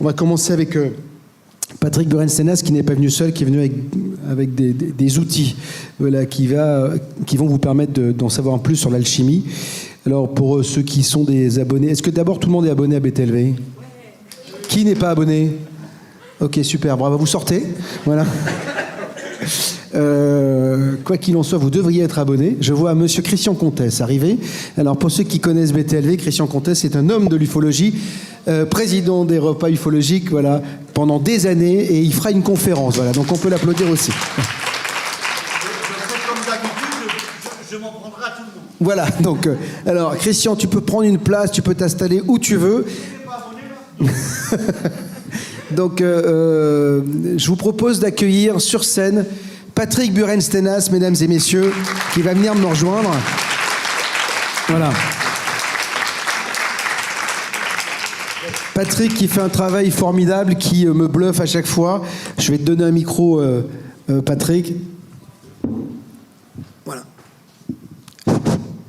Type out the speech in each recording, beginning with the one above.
On va commencer avec Patrick Buren-Stenas, qui n'est pas venu seul, qui est venu avec des outils voilà, qui vont vous permettre d'en savoir plus sur l'alchimie. Alors, pour ceux qui sont des abonnés, est-ce que d'abord tout le monde est abonné à BTLV ? Qui n'est pas abonné ? Ok, super, bravo, vous sortez. Voilà. Quoi qu'il en soit, vous devriez être abonné. Je vois monsieur Christian Comtesse arriver. Alors, pour ceux qui connaissent BTLV, Christian Comtesse est un homme de l'ufologie, président des repas ufologiques, voilà, pendant des années, et il fera une conférence. Voilà, donc on peut l'applaudir aussi. Comme d'habitude, je m'en prendrai à tout le monde. Voilà, donc, alors, Christian, tu peux prendre une place, tu peux t'installer où tu veux. Donc, je vous propose d'accueillir sur scène Patrick Buren-Stenas, mesdames et messieurs, qui va venir nous rejoindre. Voilà. Patrick qui fait un travail formidable, qui me bluffe à chaque fois. Je vais te donner un micro, Patrick. Voilà.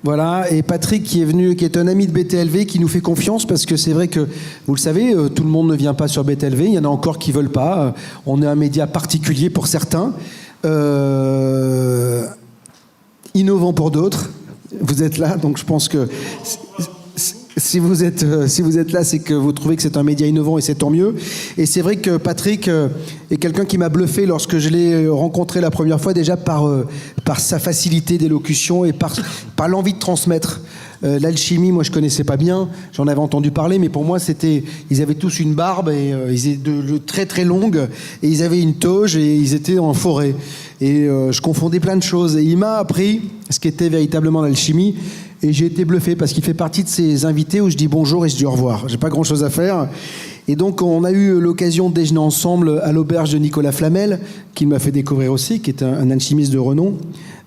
Voilà, et Patrick qui est venu, qui est un ami de BTLV, qui nous fait confiance, parce que c'est vrai que, vous le savez, tout le monde ne vient pas sur BTLV, il y en a encore qui ne veulent pas. On est un média particulier pour certains, innovant pour d'autres. Vous êtes là, donc je pense que si vous êtes là, c'est que vous trouvez que c'est un média innovant, et c'est tant mieux. Et c'est vrai que Patrick est quelqu'un qui m'a bluffé lorsque je l'ai rencontré la première fois, déjà par sa facilité d'élocution et par l'envie de transmettre. L'alchimie, moi je connaissais pas bien, j'en avais entendu parler, mais pour moi ils avaient tous une barbe, et ils étaient très très longue, et ils avaient une toge, et ils étaient en forêt. Et je confondais plein de choses. Et il m'a appris ce qu'était véritablement l'alchimie. Et j'ai été bluffé parce qu'il fait partie de ces invités où je dis bonjour et je dis au revoir. J'ai pas grand-chose à faire. Et donc, on a eu l'occasion de déjeuner ensemble à l'auberge de Nicolas Flamel, qui m'a fait découvrir aussi, qui est un alchimiste de renom.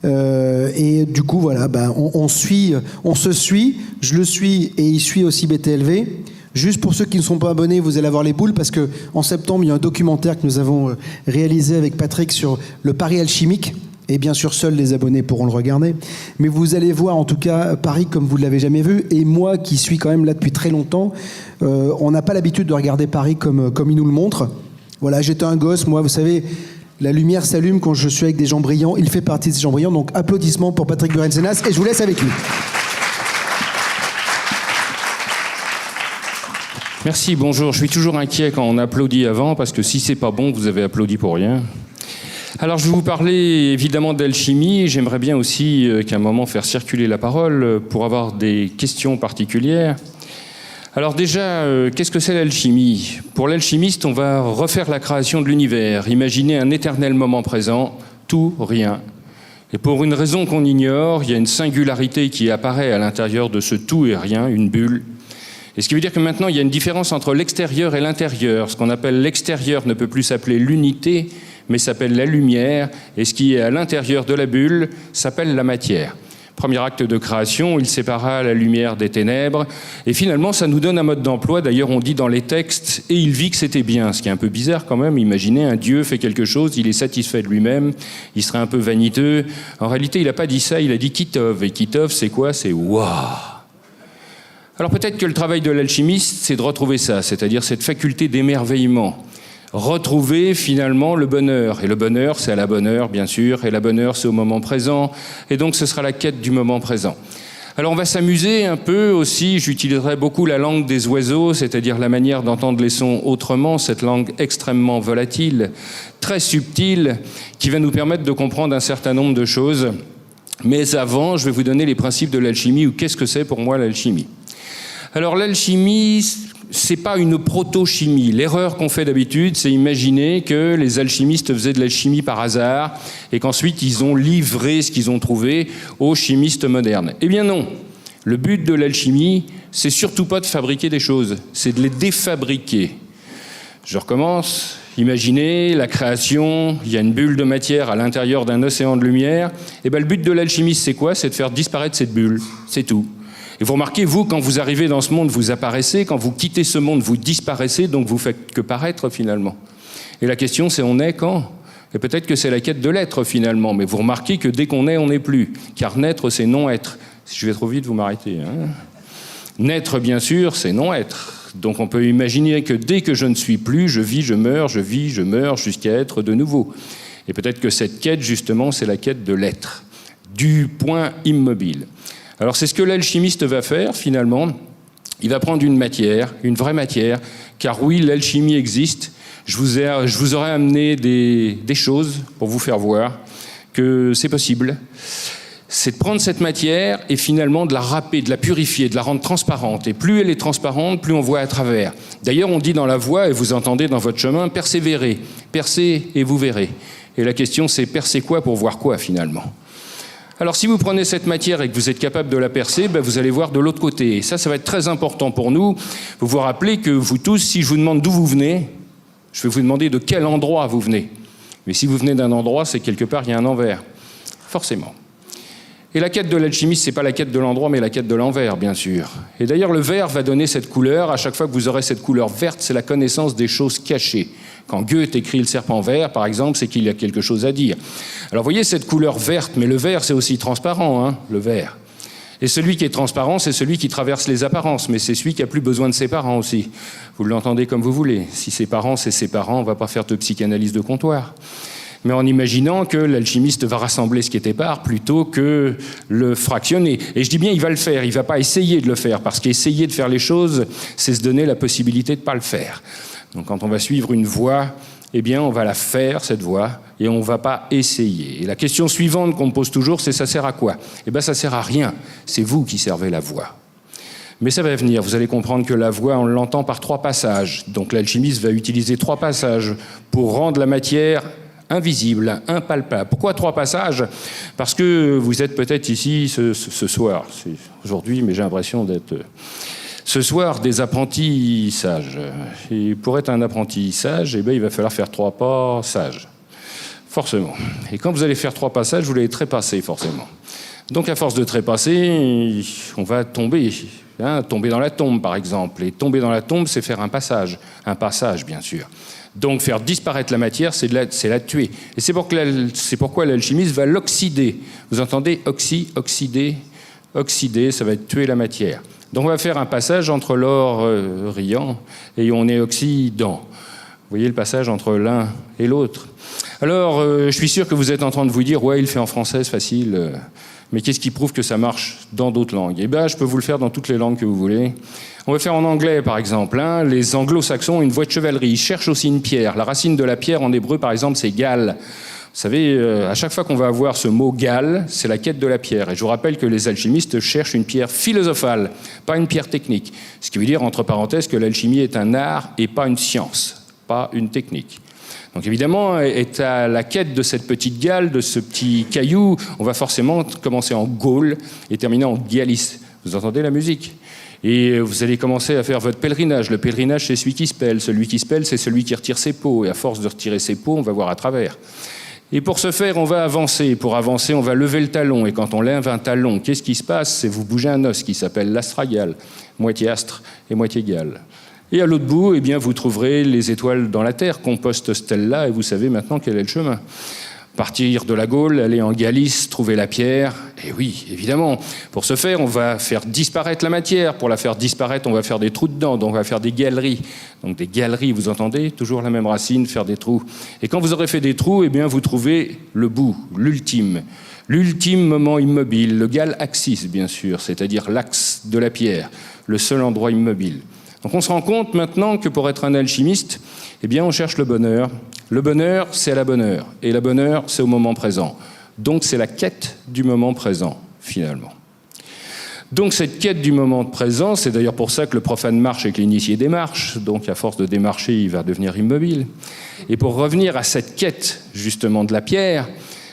Et du coup, voilà, on se suit, je le suis et il suit aussi BTLV. Juste pour ceux qui ne sont pas abonnés, vous allez avoir les boules, parce qu'en septembre, il y a un documentaire que nous avons réalisé avec Patrick sur le Paris alchimique. Et bien sûr, seuls les abonnés pourront le regarder. Mais vous allez voir, en tout cas, Paris comme vous ne l'avez jamais vu. Et moi, qui suis quand même là depuis très longtemps, on n'a pas l'habitude de regarder Paris comme il nous le montre. Voilà, j'étais un gosse, moi, vous savez, la lumière s'allume quand je suis avec des gens brillants. Il fait partie de ces gens brillants. Donc, applaudissements pour Patrick Buren-Stenas. Et je vous laisse avec lui. Merci, bonjour. Je suis toujours inquiet quand on applaudit avant, parce que si c'est pas bon, vous avez applaudi pour rien. Alors, je vais vous parler évidemment d'alchimie, et j'aimerais bien aussi qu'à un moment faire circuler la parole pour avoir des questions particulières. Alors déjà, qu'est-ce que c'est l'alchimie ? Pour l'alchimiste, on va refaire la création de l'univers, imaginer un éternel moment présent, tout, rien. Et pour une raison qu'on ignore, il y a une singularité qui apparaît à l'intérieur de ce tout et rien, une bulle. Et ce qui veut dire que maintenant, il y a une différence entre l'extérieur et l'intérieur. Ce qu'on appelle l'extérieur ne peut plus s'appeler l'unité, mais s'appelle la lumière, et ce qui est à l'intérieur de la bulle s'appelle la matière. Premier acte de création, il sépara la lumière des ténèbres, et finalement ça nous donne un mode d'emploi. D'ailleurs on dit dans les textes « et il vit que c'était bien », ce qui est un peu bizarre quand même. Imaginez, un Dieu fait quelque chose, il est satisfait de lui-même, il serait un peu vaniteux. En réalité il n'a pas dit ça, il a dit « kitov », et kitov c'est quoi ? C'est « waouh ». Alors peut-être que le travail de l'alchimiste, c'est de retrouver ça, c'est-à-dire cette faculté d'émerveillement. Retrouver finalement le bonheur. Et le bonheur, c'est à la bonne heure, bien sûr, et la bonne heure, c'est au moment présent. Et donc, ce sera la quête du moment présent. Alors, on va s'amuser un peu aussi. J'utiliserai beaucoup la langue des oiseaux, c'est-à-dire la manière d'entendre les sons autrement, cette langue extrêmement volatile, très subtile, qui va nous permettre de comprendre un certain nombre de choses. Mais avant, je vais vous donner les principes de l'alchimie, ou qu'est-ce que c'est pour moi l'alchimie. Alors, l'alchimie, c'est pas une proto-chimie. L'erreur qu'on fait d'habitude, c'est imaginer que les alchimistes faisaient de la chimie par hasard et qu'ensuite ils ont livré ce qu'ils ont trouvé aux chimistes modernes. Eh bien non. Le but de l'alchimie, c'est surtout pas de fabriquer des choses, c'est de les défabriquer. Je recommence. Imaginez la création, il y a une bulle de matière à l'intérieur d'un océan de lumière. Eh bien le but de l'alchimiste, c'est quoi ? C'est de faire disparaître cette bulle. C'est tout. Et vous remarquez, vous, quand vous arrivez dans ce monde, vous apparaissez. Quand vous quittez ce monde, vous disparaissez. Donc vous faites que paraître, finalement. Et la question, c'est on est quand ? Et peut-être que c'est la quête de l'être, finalement. Mais vous remarquez que dès qu'on est, on n'est plus. Car naître, c'est non-être. Si je vais trop vite, vous m'arrêtez. Naître, bien sûr, c'est non-être. Donc on peut imaginer que dès que je ne suis plus, je vis, je meurs, je vis, je meurs, jusqu'à être de nouveau. Et peut-être que cette quête, justement, c'est la quête de l'être, du point immobile. Alors c'est ce que l'alchimiste va faire, finalement. Il va prendre une matière, une vraie matière, car oui, l'alchimie existe. Je vous aurais amené des choses pour vous faire voir que c'est possible. C'est de prendre cette matière et finalement de la râper, de la purifier, de la rendre transparente. Et plus elle est transparente, plus on voit à travers. D'ailleurs, on dit dans la voie, et vous entendez dans votre chemin, persévérez, percez et vous verrez. Et la question, c'est percer quoi pour voir quoi, finalement ? Alors, si vous prenez cette matière et que vous êtes capable de la percer, vous allez voir de l'autre côté. Et ça va être très important pour nous. Vous vous rappelez que vous tous, si je vous demande d'où vous venez, je vais vous demander de quel endroit vous venez. Mais si vous venez d'un endroit, c'est quelque part, il y a un envers. Forcément. Et la quête de l'alchimiste, c'est pas la quête de l'endroit, mais la quête de l'envers, bien sûr. Et d'ailleurs, le vert va donner cette couleur. À chaque fois que vous aurez cette couleur verte, c'est la connaissance des choses cachées. Quand Goethe écrit Le serpent vert, par exemple, c'est qu'il y a quelque chose à dire. Alors, vous voyez cette couleur verte, mais le vert, c'est aussi transparent, le vert. Et celui qui est transparent, c'est celui qui traverse les apparences, mais c'est celui qui a plus besoin de ses parents aussi. Vous l'entendez comme vous voulez. Si ses parents, c'est ses parents, on va pas faire de psychanalyse de comptoir. Mais en imaginant que l'alchimiste va rassembler ce qui est épars plutôt que le fractionner. Et je dis bien, il va le faire, il ne va pas essayer de le faire, parce qu'essayer de faire les choses, c'est se donner la possibilité de ne pas le faire. Donc quand on va suivre une voie, eh bien on va la faire, cette voie, et on ne va pas essayer. Et la question suivante qu'on me pose toujours, c'est ça sert à quoi ? Eh bien ça sert à rien, c'est vous qui servez la voie. Mais ça va venir, vous allez comprendre que la voie, on l'entend par 3 passages. Donc l'alchimiste va utiliser 3 passages pour rendre la matière invisible, impalpable. Pourquoi 3 passages ? Parce que vous êtes peut-être ici ce soir, c'est aujourd'hui, mais j'ai l'impression d'être ce soir des apprentis sages. Et pour être un apprenti sage, eh bien, il va falloir faire 3 passages, forcément. Et quand vous allez faire 3 passages, vous allez trépasser, forcément. Donc à force de trépasser, on va tomber. Tomber dans la tombe, par exemple. Et tomber dans la tombe, c'est faire un passage bien sûr. Donc faire disparaître la matière, c'est la tuer. Et c'est pourquoi l'alchimiste va l'oxyder. Vous entendez ? Oxyder, ça va être tuer la matière. Donc on va faire un passage entre l'or riant et on est oxydant. Vous voyez le passage entre l'un et l'autre. Alors, je suis sûr que vous êtes en train de vous dire « Ouais, il fait en français, c'est facile. » Mais qu'est-ce qui prouve que ça marche dans d'autres langues ? Eh bien, je peux vous le faire dans toutes les langues que vous voulez. On va faire en anglais, par exemple. Les anglo-saxons ont une voie de chevalerie. Ils cherchent aussi une pierre. La racine de la pierre, en hébreu, par exemple, c'est gal. Vous savez, à chaque fois qu'on va avoir ce mot gal, c'est la quête de la pierre. Et je vous rappelle que les alchimistes cherchent une pierre philosophale, pas une pierre technique. Ce qui veut dire, entre parenthèses, que l'alchimie est un art et pas une science, pas une technique. Donc évidemment, est à la quête de cette petite gale, de ce petit caillou, on va forcément commencer en Gaule et terminer en Galice. Vous entendez la musique ? Et vous allez commencer à faire votre pèlerinage. Le pèlerinage, c'est celui qui se pèle. Celui qui se pèle, c'est celui qui retire ses peaux. Et à force de retirer ses peaux, on va voir à travers. Et pour ce faire, on va avancer. Pour avancer, on va lever le talon. Et quand on lève un talon, qu'est-ce qui se passe ? C'est vous bougez un os qui s'appelle l'astragale, moitié astre et moitié gale. Et à l'autre bout, eh bien, vous trouverez les étoiles dans la Terre, compost stella, et vous savez maintenant quel est le chemin. Partir de la Gaule, aller en Galice, trouver la pierre, et oui, évidemment. Pour ce faire, on va faire disparaître la matière. Pour la faire disparaître, on va faire des trous dedans, donc on va faire des galeries. Donc des galeries, vous entendez ? Toujours la même racine, faire des trous. Et quand vous aurez fait des trous, eh bien, vous trouvez le bout, l'ultime. L'ultime moment immobile, le gal-axis, bien sûr, c'est-à-dire l'axe de la pierre, le seul endroit immobile. Donc on se rend compte maintenant que pour être un alchimiste, eh bien on cherche le bonheur. Le bonheur, c'est à la bonne heure. Et la bonne heure, c'est au moment présent. Donc c'est la quête du moment présent, finalement. Donc cette quête du moment présent, c'est d'ailleurs pour ça que le profane marche et que l'initié démarche. Donc à force de démarcher, il va devenir immobile. Et pour revenir à cette quête, justement, de la pierre,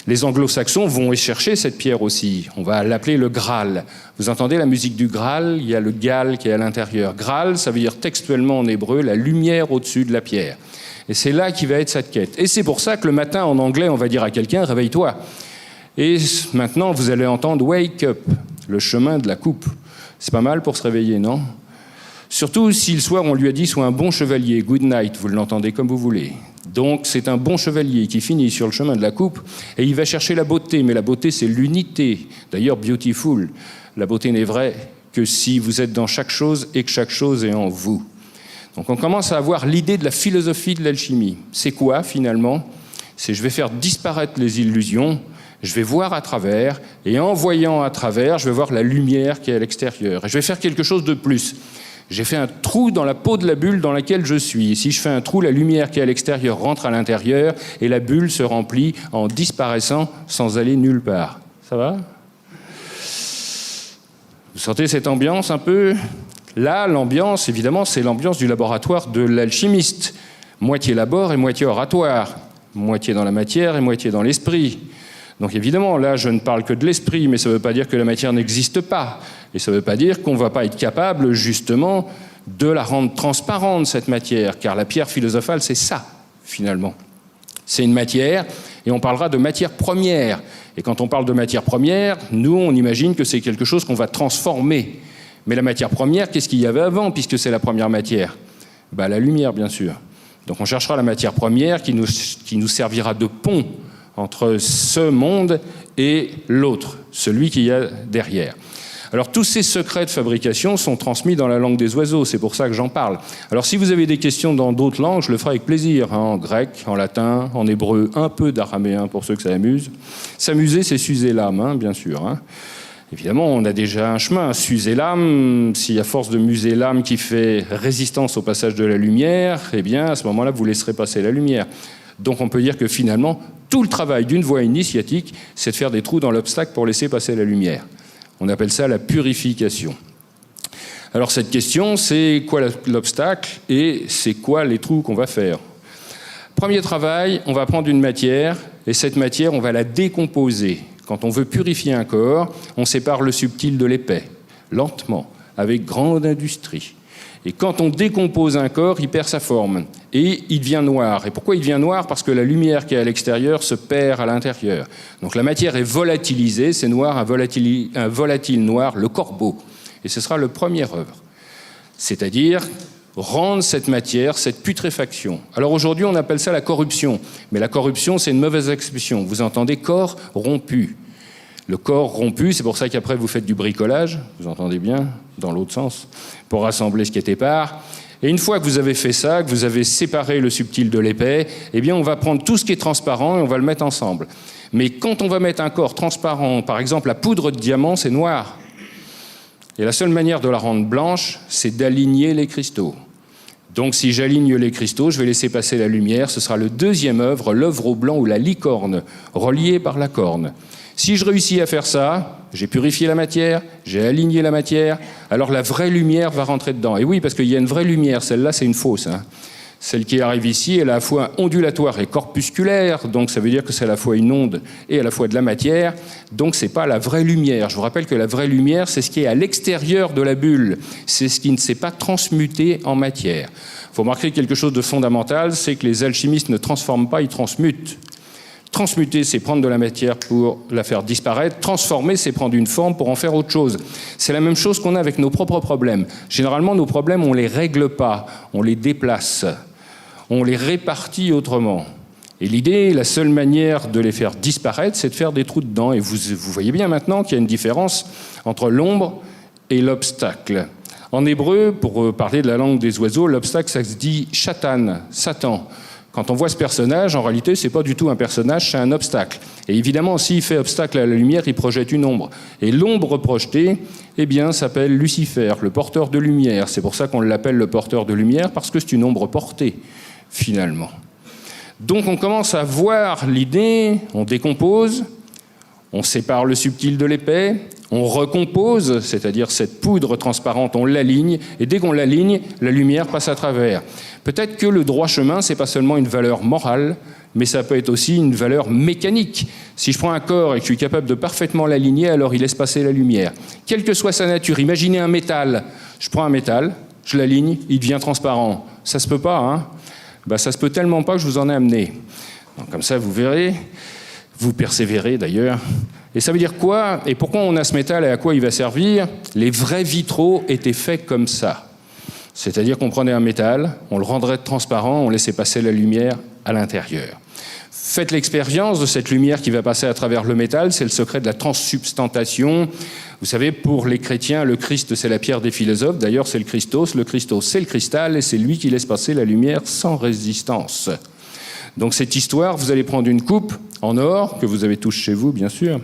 les anglo-saxons vont chercher cette pierre aussi. On va l'appeler le Graal. Vous entendez la musique du Graal ? Il y a le Gal qui est à l'intérieur. Graal, ça veut dire textuellement en hébreu la lumière au-dessus de la pierre. Et c'est là qui va être cette quête. Et c'est pour ça que le matin, en anglais, on va dire à quelqu'un « réveille-toi ». Et maintenant, vous allez entendre « wake up », le chemin de la coupe. C'est pas mal pour se réveiller, non ? Surtout si le soir, on lui a dit « sois un bon chevalier, good night », vous l'entendez comme vous voulez. Donc c'est un bon chevalier qui finit sur le chemin de la coupe et il va chercher la beauté, mais la beauté c'est l'unité. D'ailleurs, beautiful, la beauté n'est vraie que si vous êtes dans chaque chose et que chaque chose est en vous. Donc on commence à avoir l'idée de la philosophie de l'alchimie. C'est quoi finalement? C'est je vais faire disparaître les illusions, je vais voir à travers, et en voyant à travers, je vais voir la lumière qui est à l'extérieur. Et je vais faire quelque chose de plus. J'ai fait un trou dans la peau de la bulle dans laquelle je suis. Et si je fais un trou, la lumière qui est à l'extérieur rentre à l'intérieur, et la bulle se remplit en disparaissant sans aller nulle part. Ça va? Vous sentez cette ambiance un peu? Là, l'ambiance, évidemment, c'est l'ambiance du laboratoire de l'alchimiste. Moitié labor et moitié oratoire. Moitié dans la matière et moitié dans l'esprit. Donc évidemment, là, je ne parle que de l'esprit, mais ça ne veut pas dire que la matière n'existe pas. Et ça ne veut pas dire qu'on ne va pas être capable, justement, de la rendre transparente, cette matière. Car la pierre philosophale, c'est ça, finalement. C'est une matière, et on parlera de matière première. Et quand on parle de matière première, nous, on imagine que c'est quelque chose qu'on va transformer. Mais la matière première, qu'est-ce qu'il y avait avant, puisque c'est la première matière? La lumière, bien sûr. Donc on cherchera la matière première qui nous servira de pont entre ce monde et l'autre, celui qu'il y a derrière. Alors tous ces secrets de fabrication sont transmis dans la langue des oiseaux, c'est pour ça que j'en parle. Alors si vous avez des questions dans d'autres langues, je le ferai avec plaisir, en grec, en latin, en hébreu, un peu d'araméen pour ceux que ça amuse. S'amuser, c'est s'user l'âme, bien sûr. Évidemment, on a déjà un chemin. S'user l'âme, si à force de muser l'âme qui fait résistance au passage de la lumière, eh bien, à ce moment-là, vous laisserez passer la lumière. Donc on peut dire que finalement, tout le travail d'une voie initiatique, c'est de faire des trous dans l'obstacle pour laisser passer la lumière. On appelle ça la purification. Alors cette question, c'est quoi l'obstacle et c'est quoi les trous qu'on va faire? Premier travail, on va prendre une matière et cette matière, on va la décomposer. Quand on veut purifier un corps, on sépare le subtil de l'épais, lentement, avec grande industrie. Et quand on décompose un corps, il perd sa forme et il devient noir. Et pourquoi il devient noir? Parce que la lumière qui est à l'extérieur se perd à l'intérieur. Donc la matière est volatilisée, c'est noir, un volatile noir, le corbeau. Et ce sera le premier œuvre. C'est-à-dire rendre cette matière, cette putréfaction. Alors aujourd'hui, on appelle ça la corruption. Mais la corruption, c'est une mauvaise expression. Vous entendez corps rompu. Le corps rompu, c'est pour ça qu'après vous faites du bricolage, vous entendez bien, dans l'autre sens, pour rassembler ce qui est épars. Et une fois que vous avez fait ça, que vous avez séparé le subtil de l'épais, eh bien on va prendre tout ce qui est transparent et on va le mettre ensemble. Mais quand on va mettre un corps transparent, par exemple la poudre de diamant, c'est noir. Et la seule manière de la rendre blanche, c'est d'aligner les cristaux. Donc si j'aligne les cristaux, je vais laisser passer la lumière, ce sera le deuxième œuvre, l'œuvre au blanc ou la licorne, reliée par la corne. Si je réussis à faire ça, j'ai purifié la matière, j'ai aligné la matière, alors la vraie lumière va rentrer dedans. Et oui, parce qu'il y a une vraie lumière, celle-là c'est une fausse. Celle qui arrive ici, elle est à la fois ondulatoire et corpusculaire, donc ça veut dire que c'est à la fois une onde et à la fois de la matière, donc c'est pas la vraie lumière. Je vous rappelle que la vraie lumière, c'est ce qui est à l'extérieur de la bulle, c'est ce qui ne s'est pas transmuté en matière. Il faut remarquer quelque chose de fondamental, c'est que les alchimistes ne transforment pas, ils transmutent. Transmuter, c'est prendre de la matière pour la faire disparaître. Transformer, c'est prendre une forme pour en faire autre chose. C'est la même chose qu'on a avec nos propres problèmes. Généralement, nos problèmes, on ne les règle pas, on les déplace. On les répartit autrement. Et l'idée, la seule manière de les faire disparaître, c'est de faire des trous dedans. Et vous voyez bien maintenant qu'il y a une différence entre l'ombre et l'obstacle. En hébreu, pour parler de la langue des oiseaux, l'obstacle, ça se dit Shatan, Satan. Quand on voit ce personnage, en réalité, ce n'est pas du tout un personnage, c'est un obstacle. Et évidemment, s'il fait obstacle à la lumière, il projette une ombre. Et l'ombre projetée, eh bien, s'appelle Lucifer, le porteur de lumière. C'est pour ça qu'on l'appelle le porteur de lumière, parce que c'est une ombre portée, finalement. Donc on commence à voir l'idée, on décompose, on sépare le subtil de l'épais, on recompose, c'est-à-dire cette poudre transparente, on l'aligne, et dès qu'on l'aligne, la lumière passe à travers. Peut-être que le droit chemin, c'est pas seulement une valeur morale, mais ça peut être aussi une valeur mécanique. Si je prends un corps et que je suis capable de parfaitement l'aligner, alors il laisse passer la lumière. Quelle que soit sa nature, imaginez un métal. Je prends un métal, je l'aligne, il devient transparent. Ça se peut pas, hein? Ça se peut tellement pas que je vous en ai amené. Donc, comme ça, vous verrez, vous persévérez d'ailleurs. Et ça veut dire quoi? Et pourquoi on a ce métal et à quoi il va servir? Les vrais vitraux étaient faits comme ça. C'est-à-dire qu'on prenait un métal, on le rendrait transparent, on laissait passer la lumière à l'intérieur. Faites l'expérience de cette lumière qui va passer à travers le métal, c'est le secret de la transsubstantation. Vous savez, pour les chrétiens, le Christ, c'est la pierre des philosophes. D'ailleurs, c'est le Christos, c'est le cristal, et c'est lui qui laisse passer la lumière sans résistance. Donc cette histoire, vous allez prendre une coupe en or, que vous avez tous chez vous, bien sûr,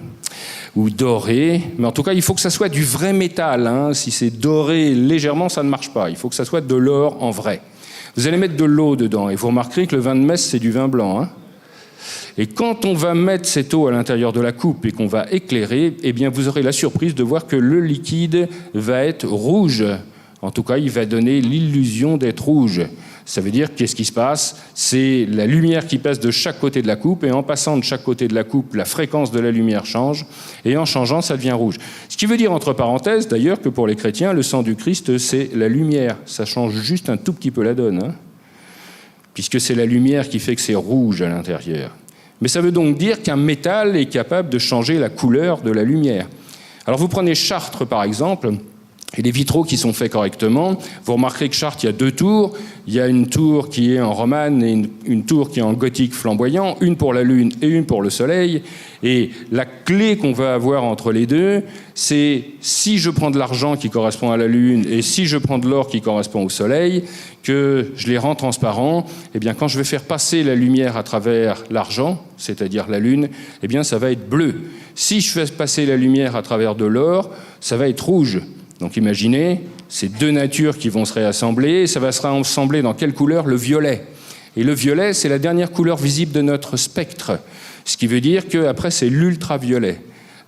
ou doré, mais en tout cas, il faut que ça soit du vrai métal. Hein. Si c'est doré légèrement, ça ne marche pas. Il faut que ça soit de l'or en vrai. Vous allez mettre de l'eau dedans, et vous remarquerez que le vin de messe, c'est du vin blanc. Hein. Et quand on va mettre cette eau à l'intérieur de la coupe et qu'on va éclairer, eh bien, vous aurez la surprise de voir que le liquide va être rouge. En tout cas, il va donner l'illusion d'être rouge. Ça veut dire, qu'est-ce qui se passe? C'est la lumière qui passe de chaque côté de la coupe, et en passant de chaque côté de la coupe, la fréquence de la lumière change, et en changeant, ça devient rouge. Ce qui veut dire, entre parenthèses, d'ailleurs, que pour les chrétiens, le sang du Christ, c'est la lumière. Ça change juste un tout petit peu la donne, hein, puisque c'est la lumière qui fait que c'est rouge à l'intérieur. Mais ça veut donc dire qu'un métal est capable de changer la couleur de la lumière. Alors vous prenez Chartres, par exemple, et les vitraux qui sont faits correctement, vous remarquerez que Chartres, il y a deux tours. Il y a une tour qui est en romane et une tour qui est en gothique flamboyant, une pour la lune et une pour le soleil. Et la clé qu'on va avoir entre les deux, c'est si je prends de l'argent qui correspond à la lune et si je prends de l'or qui correspond au soleil, que je les rends transparents, eh bien quand je vais faire passer la lumière à travers l'argent, c'est-à-dire la lune, eh bien ça va être bleu. Si je fais passer la lumière à travers de l'or, ça va être rouge. Donc imaginez, ces deux natures qui vont se réassembler, ça va se réassembler dans quelle couleur? Le violet. Et le violet, c'est la dernière couleur visible de notre spectre. Ce qui veut dire qu'après, c'est l'ultraviolet.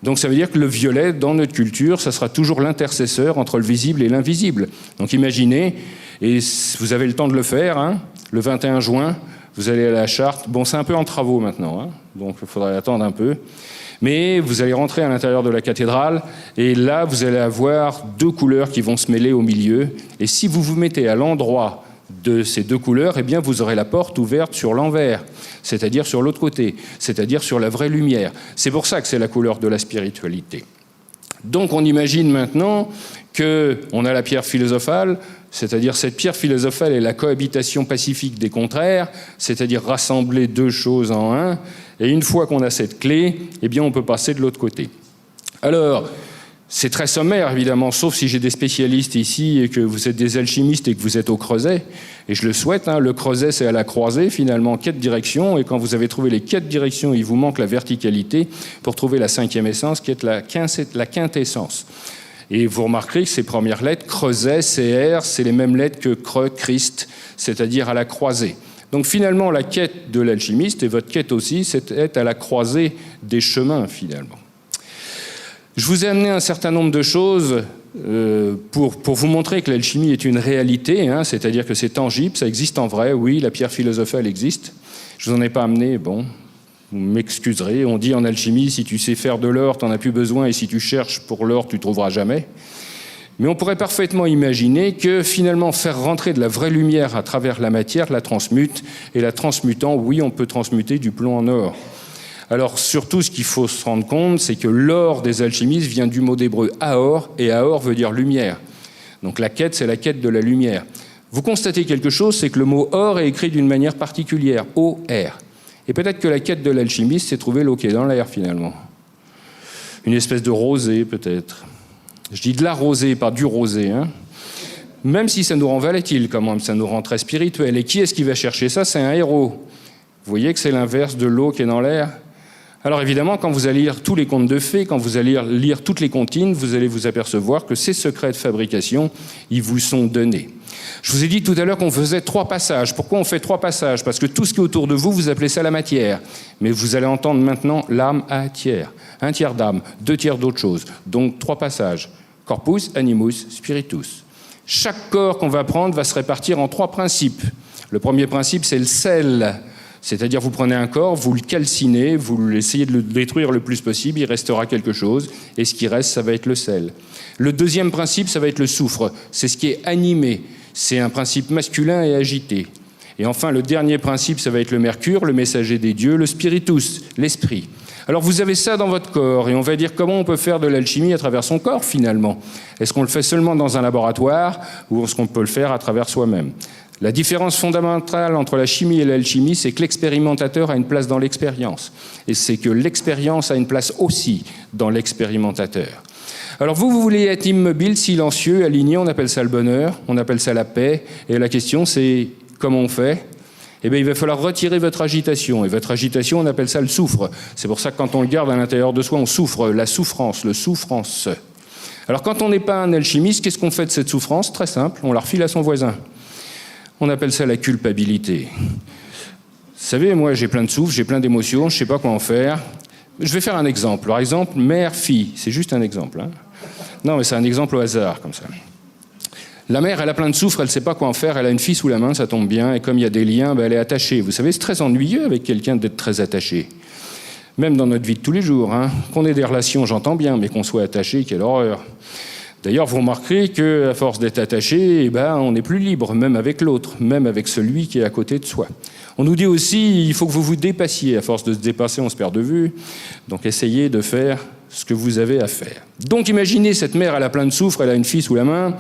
Donc ça veut dire que le violet, dans notre culture, ça sera toujours l'intercesseur entre le visible et l'invisible. Donc imaginez, et vous avez le temps de le faire, hein, le 21 juin, vous allez à la Charte. Bon, c'est un peu en travaux maintenant, hein, donc il faudrait attendre un peu. Mais vous allez rentrer à l'intérieur de la cathédrale, et là, vous allez avoir deux couleurs qui vont se mêler au milieu. Et si vous vous mettez à l'endroit de ces deux couleurs, eh bien, vous aurez la porte ouverte sur l'envers, c'est-à-dire sur l'autre côté, c'est-à-dire sur la vraie lumière. C'est pour ça que c'est la couleur de la spiritualité. Donc, on imagine maintenant qu'on a la pierre philosophale, c'est-à-dire cette pierre philosophale est la cohabitation pacifique des contraires, c'est-à-dire rassembler deux choses en un. Et une fois qu'on a cette clé, eh bien, on peut passer de l'autre côté. Alors, c'est très sommaire, évidemment, sauf si j'ai des spécialistes ici et que vous êtes des alchimistes et que vous êtes au creuset. Et je le souhaite, hein, le creuset, c'est à la croisée, finalement, 4 directions. Et quand vous avez trouvé les 4 directions, il vous manque la verticalité pour trouver la 5e essence, qui est la quintessence. Et vous remarquerez que ces premières lettres, creuset, CR, c'est les mêmes lettres que creux, Christ, c'est-à-dire à la croisée. Donc finalement, la quête de l'alchimiste, et votre quête aussi, c'est d'être à la croisée des chemins, finalement. Je vous ai amené un certain nombre de choses pour vous montrer que l'alchimie est une réalité, hein, c'est-à-dire que c'est tangible, ça existe en vrai, oui, la pierre philosophale existe. Je ne vous en ai pas amené, bon, vous m'excuserez, on dit en alchimie, si tu sais faire de l'or, tu n'en as plus besoin, et si tu cherches pour l'or, tu ne trouveras jamais. Mais on pourrait parfaitement imaginer que finalement faire rentrer de la vraie lumière à travers la matière la transmute, et la transmutant, oui, on peut transmuter du plomb en or. Alors surtout, ce qu'il faut se rendre compte, c'est que l'or des alchimistes vient du mot d'hébreu aor, et aor veut dire lumière. Donc la quête, c'est la quête de la lumière. Vous constatez quelque chose, c'est que le mot or est écrit d'une manière particulière, O-R. Et peut-être que la quête de l'alchimiste, c'est trouver l'eau qui est dans l'air, finalement. Une espèce de rosée, peut-être. Je dis de la rosée, pas du rosé, hein. Même si ça nous rend volatile, quand même, ça nous rend très spirituel. Et qui est-ce qui va chercher ça? C'est un héros. Vous voyez que c'est l'inverse de l'eau qui est dans l'air. Alors évidemment, quand vous allez lire tous les contes de fées, quand vous allez lire toutes les comptines, vous allez vous apercevoir que ces secrets de fabrication, ils vous sont donnés. Je vous ai dit tout à l'heure qu'on faisait 3 passages. Pourquoi on fait 3 passages? Parce que tout ce qui est autour de vous, vous appelez ça la matière. Mais vous allez entendre maintenant l'âme à tiers. 1 tiers d'âme, 2 tiers d'autre chose. Donc 3 passages. Corpus, animus, spiritus. Chaque corps qu'on va prendre va se répartir en 3 principes. Le premier principe, c'est le sel. C'est-à-dire, vous prenez un corps, vous le calcinez, vous essayez de le détruire le plus possible, il restera quelque chose, et ce qui reste, ça va être le sel. Le deuxième principe, ça va être le soufre. C'est ce qui est animé. C'est un principe masculin et agité. Et enfin, le dernier principe, ça va être le mercure, le messager des dieux, le spiritus, l'esprit. Alors, vous avez ça dans votre corps, et on va dire comment on peut faire de l'alchimie à travers son corps, finalement. Est-ce qu'on le fait seulement dans un laboratoire, ou est-ce qu'on peut le faire à travers soi-même? La différence fondamentale entre la chimie et l'alchimie, c'est que l'expérimentateur a une place dans l'expérience. Et c'est que l'expérience a une place aussi dans l'expérimentateur. Alors vous voulez être immobile, silencieux, aligné, on appelle ça le bonheur, on appelle ça la paix. Et la question, c'est comment on fait ? Eh bien, il va falloir retirer votre agitation. Et votre agitation, on appelle ça le soufre. C'est pour ça que quand on le garde à l'intérieur de soi, on souffre. La souffrance, le souffrance. Alors quand on n'est pas un alchimiste, qu'est-ce qu'on fait de cette souffrance ? Très simple, on la refile à son voisin. On appelle ça la culpabilité. Vous savez, moi, j'ai plein de souffle, j'ai plein d'émotions, je ne sais pas quoi en faire. Je vais faire un exemple. Par exemple, mère-fille, c'est juste un exemple. Hein. Non, mais c'est un exemple au hasard, comme ça. La mère, elle a plein de souffre, elle ne sait pas quoi en faire, elle a une fille sous la main, ça tombe bien, et comme il y a des liens, ben, elle est attachée. Vous savez, c'est très ennuyeux avec quelqu'un d'être très attaché. Même dans notre vie de tous les jours. Hein. Qu'on ait des relations, j'entends bien, mais qu'on soit attaché, quelle horreur. D'ailleurs, vous remarquerez qu'à force d'être attaché, eh ben, on n'est plus libre, même avec l'autre, même avec celui qui est à côté de soi. On nous dit aussi, il faut que vous vous dépassiez. À force de se dépasser, on se perd de vue. Donc essayez de faire ce que vous avez à faire. Donc imaginez, cette mère, elle a plein de souffre, elle a une fille sous la main,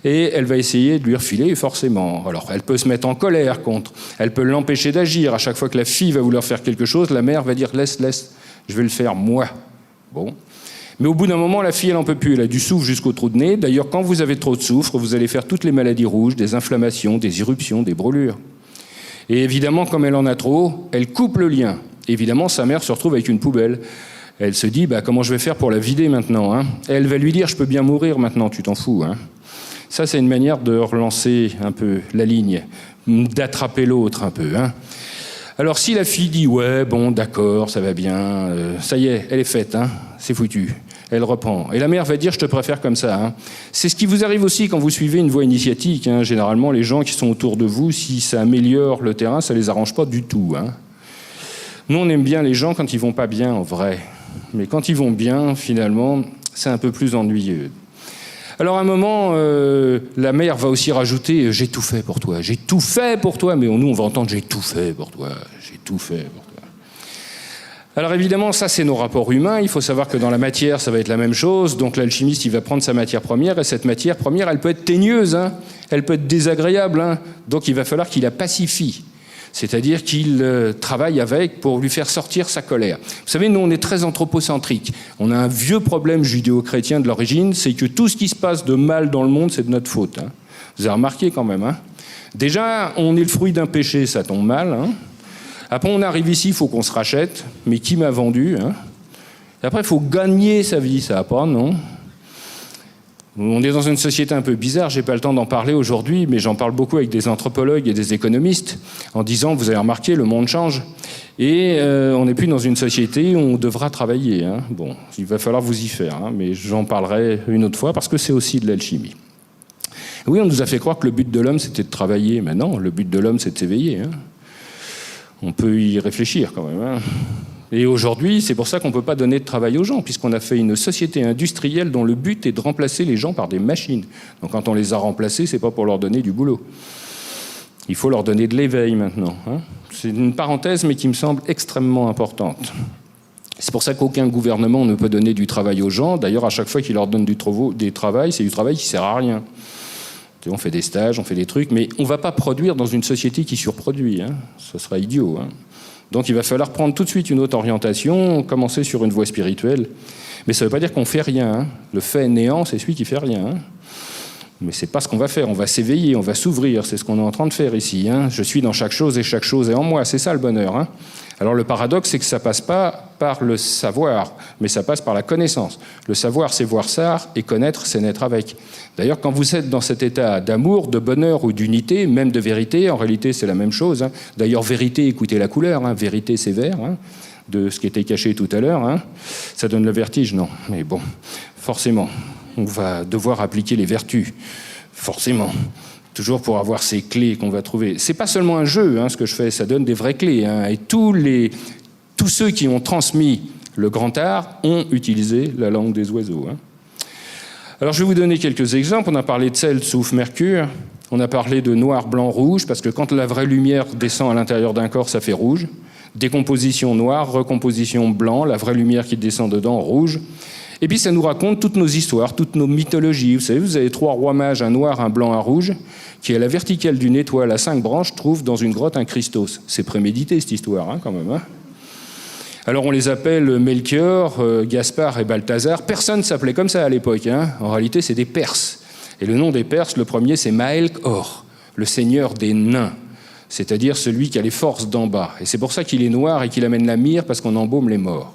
et elle va essayer de lui refiler forcément. Alors elle peut se mettre en colère contre, elle peut l'empêcher d'agir. À chaque fois que la fille va vouloir faire quelque chose, la mère va dire « laisse, je vais le faire moi ». Bon. Mais au bout d'un moment, la fille, elle n'en peut plus. Elle a du soufre jusqu'au trou de nez. D'ailleurs, quand vous avez trop de soufre, vous allez faire toutes les maladies rouges, des inflammations, des éruptions, des brûlures. Et évidemment, comme elle en a trop, elle coupe le lien. Évidemment, sa mère se retrouve avec une poubelle. Elle se dit, comment je vais faire pour la vider maintenant, hein ? Elle va lui dire, je peux bien mourir maintenant, tu t'en fous. Hein ? Ça, c'est une manière de relancer un peu la ligne, d'attraper l'autre un peu. Hein ? Alors, si la fille dit, ouais, bon, d'accord, ça va bien, ça y est, elle est faite, hein, c'est foutu. Elle reprend. Et la mère va dire, je te préfère comme ça. Hein. C'est ce qui vous arrive aussi quand vous suivez une voie initiatique. Hein. Généralement, les gens qui sont autour de vous, si ça améliore le terrain, ça ne les arrange pas du tout. Hein. Nous, on aime bien les gens quand ils vont pas bien, en vrai. Mais quand ils vont bien, finalement, c'est un peu plus ennuyeux. Alors, à un moment, la mère va aussi rajouter « j'ai tout fait pour toi, j'ai tout fait pour toi ». Mais nous, on va entendre « j'ai tout fait pour toi, j'ai tout fait pour toi ». Alors évidemment, ça, c'est nos rapports humains. Il faut savoir que dans la matière, ça va être la même chose. Donc l'alchimiste, il va prendre sa matière première, et cette matière première, elle peut être teigneuse, hein, elle peut être désagréable. Hein, donc il va falloir qu'il la pacifie. C'est-à-dire qu'il travaille avec pour lui faire sortir sa colère. Vous savez, nous, on est très anthropocentrique. On a un vieux problème judéo-chrétien de l'origine, c'est que tout ce qui se passe de mal dans le monde, c'est de notre faute. Hein. Vous avez remarqué quand même. Hein. Déjà, on est le fruit d'un péché, ça tombe mal. Hein. Après, on arrive ici, il faut qu'on se rachète. Mais qui m'a vendu, hein ? Et après, il faut gagner sa vie, ça va pas, non ? On est dans une société un peu bizarre, j'ai pas le temps d'en parler aujourd'hui, mais j'en parle beaucoup avec des anthropologues et des économistes, en disant, vous avez remarqué, le monde change, et on n'est plus dans une société où on devra travailler. Hein. Bon, il va falloir vous y faire, hein, mais j'en parlerai une autre fois, parce que c'est aussi de l'alchimie. Oui, on nous a fait croire que le but de l'homme, c'était de travailler, mais non, le but de l'homme, c'est de s'éveiller. Hein. On peut y réfléchir quand même. Hein. Et aujourd'hui, c'est pour ça qu'on ne peut pas donner de travail aux gens, puisqu'on a fait une société industrielle dont le but est de remplacer les gens par des machines. Donc quand on les a remplacés, ce n'est pas pour leur donner du boulot. Il faut leur donner de l'éveil maintenant. Hein. C'est une parenthèse, mais qui me semble extrêmement importante. C'est pour ça qu'aucun gouvernement ne peut donner du travail aux gens. D'ailleurs, à chaque fois qu'il leur donne du travail, c'est du travail qui ne sert à rien. On fait des stages, on fait des trucs, mais on ne va pas produire dans une société qui surproduit. Hein. Ce sera idiot. Hein. Donc il va falloir prendre tout de suite une autre orientation, commencer sur une voie spirituelle. Mais ça ne veut pas dire qu'on ne fait rien. Hein. Le fait néant, c'est celui qui ne fait rien. Hein. Mais ce n'est pas ce qu'on va faire. On va s'éveiller, on va s'ouvrir. C'est ce qu'on est en train de faire ici. Hein. Je suis dans chaque chose et chaque chose est en moi. C'est ça le bonheur. Hein. Alors le paradoxe, c'est que ça ne passe pas par le savoir, mais ça passe par la connaissance. Le savoir, c'est voir ça, et connaître, c'est naître avec. D'ailleurs, quand vous êtes dans cet état d'amour, de bonheur ou d'unité, même de vérité, en réalité, c'est la même chose. Hein. D'ailleurs, vérité, écoutez la couleur. Hein. Vérité, c'est vert, hein, de ce qui était caché tout à l'heure. Hein. Ça donne le vertige, non. Mais bon, forcément, on va devoir appliquer les vertus. Forcément. Toujours pour avoir ces clés qu'on va trouver. C'est pas seulement un jeu, hein, ce que je fais, ça donne des vraies clés. Hein, et tous ceux qui ont transmis le grand art ont utilisé la langue des oiseaux. Hein. Alors je vais vous donner quelques exemples. On a parlé de sel, soufre, mercure. On a parlé de noir, blanc, rouge, parce que quand la vraie lumière descend à l'intérieur d'un corps, ça fait rouge. Décomposition noir, recomposition blanc, la vraie lumière qui descend dedans, rouge. Et puis ça nous raconte toutes nos histoires, toutes nos mythologies. Vous savez, vous avez 3 rois mages, un noir, un blanc, un rouge, qui à la verticale d'une étoile à 5 branches trouve dans une grotte un Christos. C'est prémédité cette histoire, quand même. Alors on les appelle Melchior, Gaspard et Balthazar. Personne ne s'appelait comme ça à l'époque. En réalité, c'est des Perses. Et le nom des Perses, le premier, c'est Maelkor, le seigneur des nains, c'est-à-dire celui qui a les forces d'en bas. Et c'est pour ça qu'il est noir et qu'il amène la myrrhe, parce qu'on embaume les morts.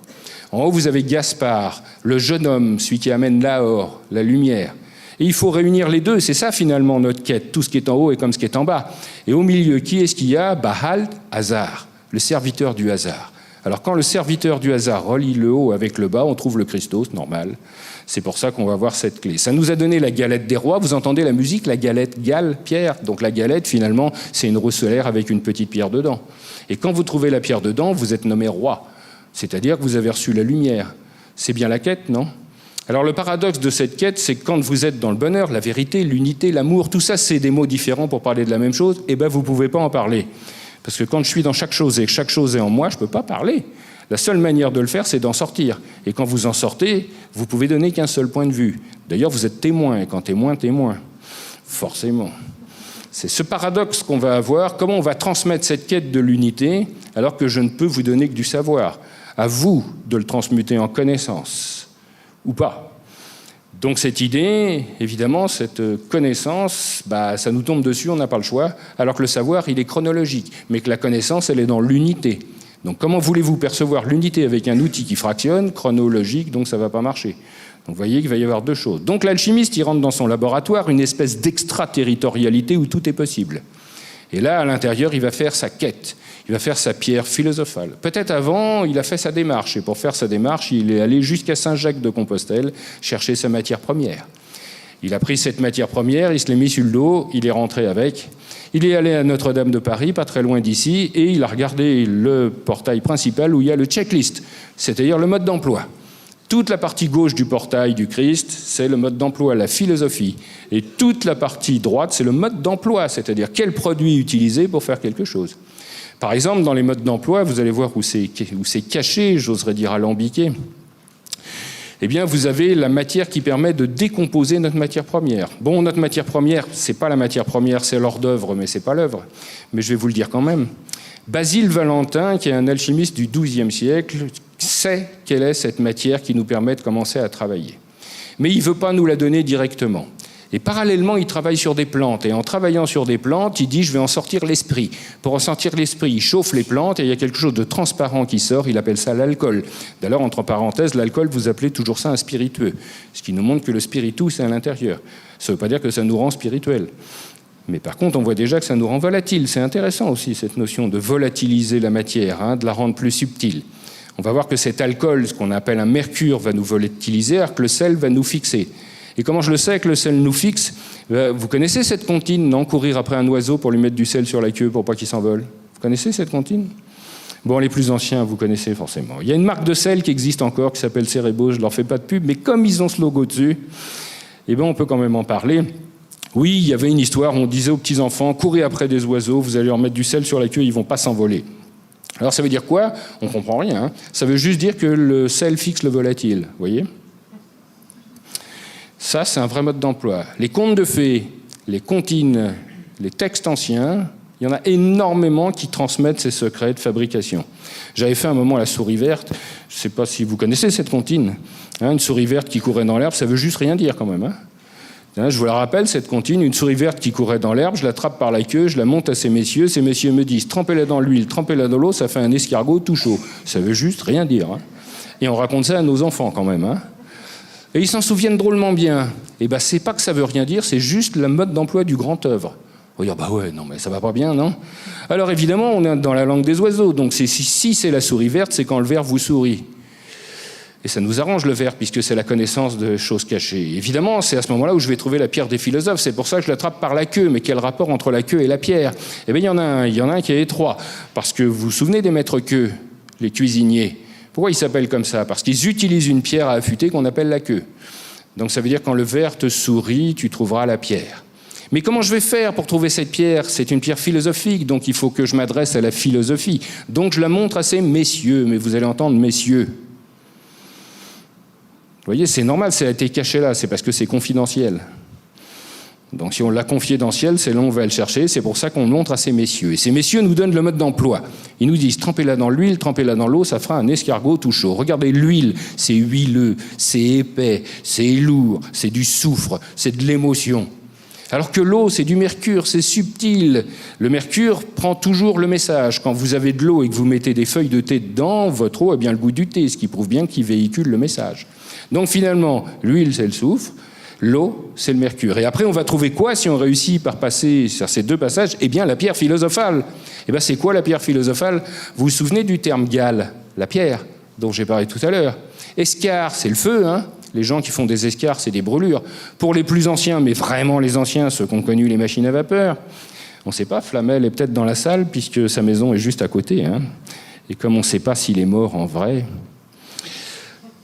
En haut, vous avez Gaspard, le jeune homme, celui qui amène l'Aor, la lumière. Et il faut réunir les deux, c'est ça finalement notre quête. Tout ce qui est en haut est comme ce qui est en bas. Et au milieu, qui est-ce qu'il y a? Baal Hazar, le serviteur du hasard. Alors quand le serviteur du hasard relie le haut avec le bas, on trouve le Christos, normal. C'est pour ça qu'on va voir cette clé. Ça nous a donné la galette des rois. Vous entendez la musique, la galette, gale, pierre. Donc la galette, finalement, c'est une roselaire avec une petite pierre dedans. Et quand vous trouvez la pierre dedans, vous êtes nommé roi. C'est-à-dire que vous avez reçu la lumière. C'est bien la quête, non? Alors le paradoxe de cette quête, c'est que quand vous êtes dans le bonheur, la vérité, l'unité, l'amour, tout ça, c'est des mots différents pour parler de la même chose, et bien vous ne pouvez pas en parler. Parce que quand je suis dans chaque chose et que chaque chose est en moi, je ne peux pas parler. La seule manière de le faire, c'est d'en sortir. Et quand vous en sortez, vous pouvez donner qu'un seul point de vue. D'ailleurs, vous êtes témoin, et quand témoin, témoin. Forcément. C'est ce paradoxe qu'on va avoir. Comment on va transmettre cette quête de l'unité alors que je ne peux vous donner que du savoir? À vous de le transmuter en connaissance, ou pas. Donc cette idée, évidemment, cette connaissance, ça nous tombe dessus, on n'a pas le choix, alors que le savoir, il est chronologique, mais que la connaissance, elle est dans l'unité. Donc comment voulez-vous percevoir l'unité avec un outil qui fractionne, chronologique, donc ça ne va pas marcher. Donc vous voyez qu'il va y avoir 2 choses. Donc l'alchimiste, il rentre dans son laboratoire, une espèce d'extraterritorialité où tout est possible. Et là, à l'intérieur, il va faire sa quête. Il va faire sa pierre philosophale. Peut-être avant, il a fait sa démarche. Et pour faire sa démarche, il est allé jusqu'à Saint-Jacques-de-Compostelle chercher sa matière première. Il a pris cette matière première, il se l'est mis sur le dos, il est rentré avec. Il est allé à Notre-Dame de Paris, pas très loin d'ici, et il a regardé le portail principal où il y a le checklist, c'est-à-dire le mode d'emploi. Toute la partie gauche du portail du Christ, c'est le mode d'emploi, la philosophie. Et toute la partie droite, c'est le mode d'emploi, c'est-à-dire quel produit utiliser pour faire quelque chose. Par exemple, dans les modes d'emploi, vous allez voir où c'est caché, j'oserais dire alambiqué. Eh bien, vous avez la matière qui permet de décomposer notre matière première. Bon, notre matière première, c'est pas la matière première, c'est l'hors d'œuvre, mais c'est pas l'œuvre. Mais je vais vous le dire quand même. Basile Valentin, qui est un alchimiste du XIIe siècle, sait quelle est cette matière qui nous permet de commencer à travailler. Mais il ne veut pas nous la donner directement. Et parallèlement, il travaille sur des plantes. Et en travaillant sur des plantes, il dit « je vais en sortir l'esprit ». Pour en sortir l'esprit, il chauffe les plantes et il y a quelque chose de transparent qui sort. Il appelle ça l'alcool. D'ailleurs, entre parenthèses, l'alcool, vous appelez toujours ça un spiritueux. Ce qui nous montre que le spiritus, c'est à l'intérieur. Ça ne veut pas dire que ça nous rend spirituels. Mais par contre, on voit déjà que ça nous rend volatile. C'est intéressant aussi, cette notion de volatiliser la matière, de la rendre plus subtile. On va voir que cet alcool, ce qu'on appelle un mercure, va nous volatiliser, alors que le sel va nous fixer. Et comment je le sais que le sel nous fixe? Vous connaissez cette comptine, non? Courir après un oiseau pour lui mettre du sel sur la queue pour pas qu'il s'envole. Vous connaissez cette comptine? Bon, les plus anciens, vous connaissez forcément. Il y a une marque de sel qui existe encore, qui s'appelle Cerebos, je leur fais pas de pub, mais comme ils ont ce logo dessus, on peut quand même en parler. Oui, il y avait une histoire, on disait aux petits-enfants, courez après des oiseaux, vous allez leur mettre du sel sur la queue, ils vont pas s'envoler. Alors ça veut dire quoi? On comprend rien. Ça veut juste dire que le sel fixe le volatile, vous voyez? Ça, c'est un vrai mode d'emploi. Les contes de fées, les comptines, les textes anciens, il y en a énormément qui transmettent ces secrets de fabrication. J'avais fait un moment la souris verte. Je ne sais pas si vous connaissez cette comptine. Une souris verte qui courait dans l'herbe, ça veut juste rien dire quand même. Je vous la rappelle, cette comptine, une souris verte qui courait dans l'herbe, je l'attrape par la queue, je la monte à ces messieurs me disent trempez-la dans l'huile, trempez-la dans l'eau, ça fait un escargot tout chaud. Ça veut juste rien dire. Et on raconte ça à nos enfants quand même. Et ils s'en souviennent drôlement bien. Et c'est pas que ça veut rien dire, c'est juste le mode d'emploi du grand œuvre. On va dire, ouais, non, mais ça va pas bien, non? Alors évidemment, on est dans la langue des oiseaux, donc si c'est la souris verte, c'est quand le ver vous sourit. Et ça nous arrange le ver, puisque c'est la connaissance de choses cachées. Évidemment, c'est à ce moment-là où je vais trouver la pierre des philosophes, c'est pour ça que je l'attrape par la queue. Mais quel rapport entre la queue et la pierre? Eh bien, il y en a un qui est étroit, parce que vous vous souvenez des maîtres queues, les cuisiniers. Pourquoi ils s'appellent comme ça? Parce qu'ils utilisent une pierre à affûter qu'on appelle la queue. Donc ça veut dire que quand le ver te sourit, tu trouveras la pierre. Mais comment je vais faire pour trouver cette pierre? C'est une pierre philosophique, donc il faut que je m'adresse à la philosophie. Donc je la montre à ces messieurs, mais vous allez entendre messieurs. voyez, c'est normal, ça a été caché là, c'est parce que c'est confidentiel. Donc si on l'a confié dans le ciel, c'est là où on va le chercher, c'est pour ça qu'on montre à ces messieurs. Et ces messieurs nous donnent le mode d'emploi. Ils nous disent, trempez-la dans l'huile, trempez-la dans l'eau, ça fera un escargot tout chaud. Regardez l'huile, c'est huileux, c'est épais, c'est lourd, c'est du soufre, c'est de l'émotion. Alors que l'eau, c'est du mercure, c'est subtil. Le mercure prend toujours le message. Quand vous avez de l'eau et que vous mettez des feuilles de thé dedans, votre eau a bien le goût du thé, ce qui prouve bien qu'il véhicule le message. Donc finalement, l'huile, c'est le soufre. L'eau, c'est le mercure. Et après, on va trouver quoi si on réussit par passer sur ces deux passages ? Eh bien, la pierre philosophale. Eh bien, c'est quoi la pierre philosophale ? Vous vous souvenez du terme Gale, la pierre, dont j'ai parlé tout à l'heure. Escar, c'est le feu, hein ? Les gens qui font des escars, c'est des brûlures. Pour les plus anciens, mais vraiment les anciens, ceux qui ont connu les machines à vapeur, on ne sait pas, Flamel est peut-être dans la salle, puisque sa maison est juste à côté. Hein. Et comme on ne sait pas s'il est mort en vrai...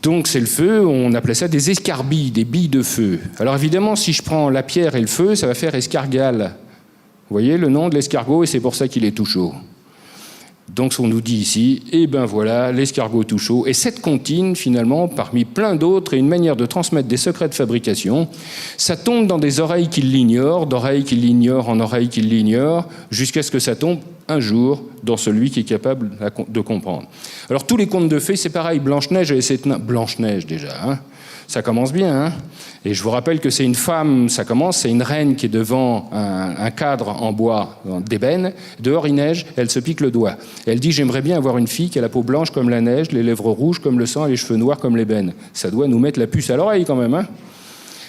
Donc c'est le feu, on appelait ça des escarbilles, des billes de feu. Alors évidemment, si je prends la pierre et le feu, ça va faire escargale. Vous voyez le nom de l'escargot, et c'est pour ça qu'il est tout chaud. Donc on nous dit ici, et ben voilà, l'escargot tout chaud. Et cette comptine, finalement, parmi plein d'autres, est une manière de transmettre des secrets de fabrication. Ça tombe dans des oreilles qui l'ignorent, d'oreilles qui l'ignorent en oreilles qui l'ignorent, jusqu'à ce que ça tombe un jour dans celui qui est capable de comprendre. Alors tous les contes de fées, c'est pareil, Blanche-Neige et les 7 nains. Blanche-Neige déjà, hein. Ça commence bien, hein. Et je vous rappelle que c'est une femme, ça commence, c'est une reine qui est devant un cadre en bois d'ébène. Dehors, il neige, elle se pique le doigt. Et elle dit, j'aimerais bien avoir une fille qui a la peau blanche comme la neige, les lèvres rouges comme le sang et les cheveux noirs comme l'ébène. Ça doit nous mettre la puce à l'oreille quand même, hein.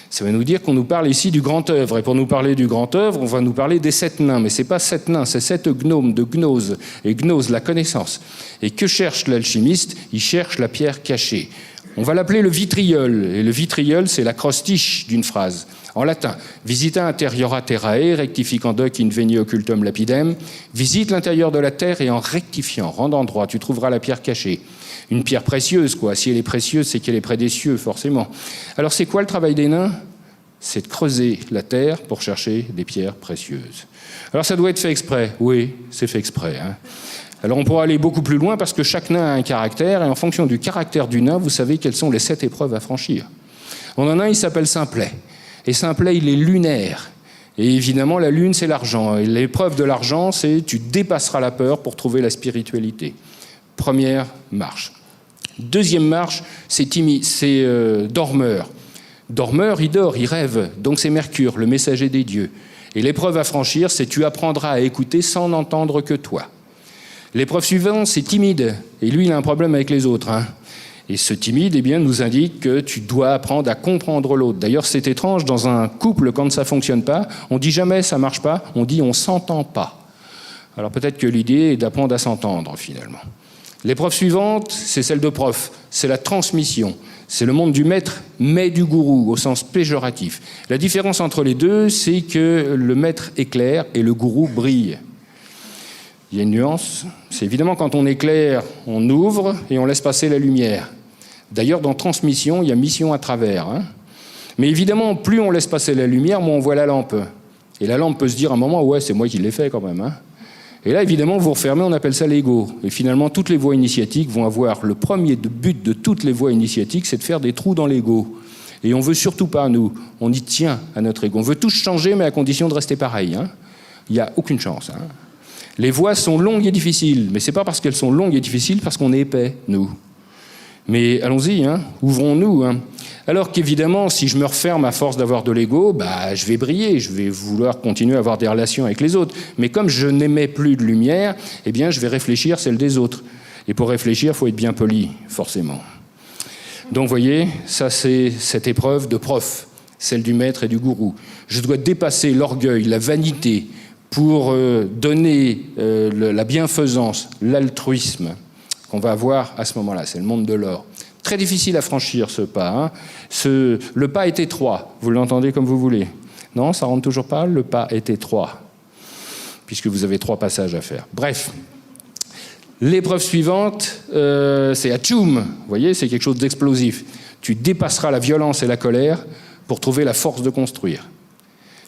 Ça va nous dire qu'on nous parle ici du grand œuvre. Et pour nous parler du grand œuvre, on va nous parler des 7 nains. Mais ce n'est pas 7 nains, c'est 7 gnomes de gnose. Et gnose, la connaissance. Et que cherche l'alchimiste ? Il cherche la pierre cachée. On va l'appeler le vitriol. Et le vitriol, c'est l'acrostiche d'une phrase. En latin, visita interiora terrae, rectificando in veni occultum lapidem. Visite l'intérieur de la terre et en rectifiant, rendant droit, tu trouveras la pierre cachée. Une pierre précieuse, quoi. Si elle est précieuse, c'est qu'elle est près des cieux, forcément. Alors, c'est quoi le travail des nains ? C'est de creuser la terre pour chercher des pierres précieuses. Alors, ça doit être fait exprès. Oui, c'est fait exprès, hein. Alors, on pourra aller beaucoup plus loin parce que chaque nain a un caractère et en fonction du caractère du nain, vous savez quelles sont les 7 épreuves à franchir. On en a un, il s'appelle Simplet. Et Simplet, il est lunaire. Et évidemment, la lune, c'est l'argent. Et l'épreuve de l'argent, c'est tu dépasseras la peur pour trouver la spiritualité. Première marche. Deuxième marche, c'est dormeur. Dormeur, il dort, il rêve. Donc c'est Mercure, le messager des dieux. Et l'épreuve à franchir, c'est tu apprendras à écouter sans n'entendre que toi. L'épreuve suivante, c'est timide. Et lui, il a un problème avec les autres, hein. Et ce timide, eh bien, nous indique que tu dois apprendre à comprendre l'autre. D'ailleurs, c'est étrange, dans un couple, quand ça ne fonctionne pas, on dit jamais ça ne marche pas, on dit on s'entend pas. Alors peut-être que l'idée est d'apprendre à s'entendre, finalement. L'épreuve suivante, c'est celle de prof. C'est la transmission. C'est le monde du maître, mais du gourou, au sens péjoratif. La différence entre les deux, c'est que le maître éclaire et le gourou brille. Il y a une nuance. C'est évidemment quand on éclaire, on ouvre et on laisse passer la lumière. D'ailleurs, dans transmission, il y a mission à travers, hein. Mais évidemment, plus on laisse passer la lumière, moins on voit la lampe. Et la lampe peut se dire à un moment, ouais, c'est moi qui l'ai fait quand même, hein. Et là, évidemment, vous refermez, on appelle ça l'ego. Et finalement, toutes les voies initiatiques vont avoir le premier but de toutes les voies initiatiques, c'est de faire des trous dans l'ego. Et on ne veut surtout pas, nous, on y tient à notre ego. On veut tous changer, mais à condition de rester pareil, hein. Il n'y a aucune chance, hein. Les voies sont longues et difficiles, mais ce n'est pas parce qu'elles sont longues et difficiles, parce qu'on est épais, nous. Mais allons-y, hein, ouvrons-nous, hein. Alors qu'évidemment, si je me referme à force d'avoir de l'ego, je vais briller, je vais vouloir continuer à avoir des relations avec les autres. Mais comme je n'émets plus de lumière, eh bien, je vais réfléchir celle des autres. Et pour réfléchir, il faut être bien poli, forcément. Donc, vous voyez, ça, c'est cette épreuve de prof, celle du maître et du gourou. Je dois dépasser l'orgueil, la vanité, pour donner la bienfaisance, l'altruisme qu'on va avoir à ce moment-là. C'est le monde de l'or. Très difficile à franchir ce pas, hein. Le pas est étroit. Vous l'entendez comme vous voulez. Non, ça ne rentre toujours pas. Le pas est étroit, puisque vous avez 3 passages à faire. Bref. L'épreuve suivante, c'est Atchoum. Vous voyez, c'est quelque chose d'explosif. Tu dépasseras la violence et la colère pour trouver la force de construire.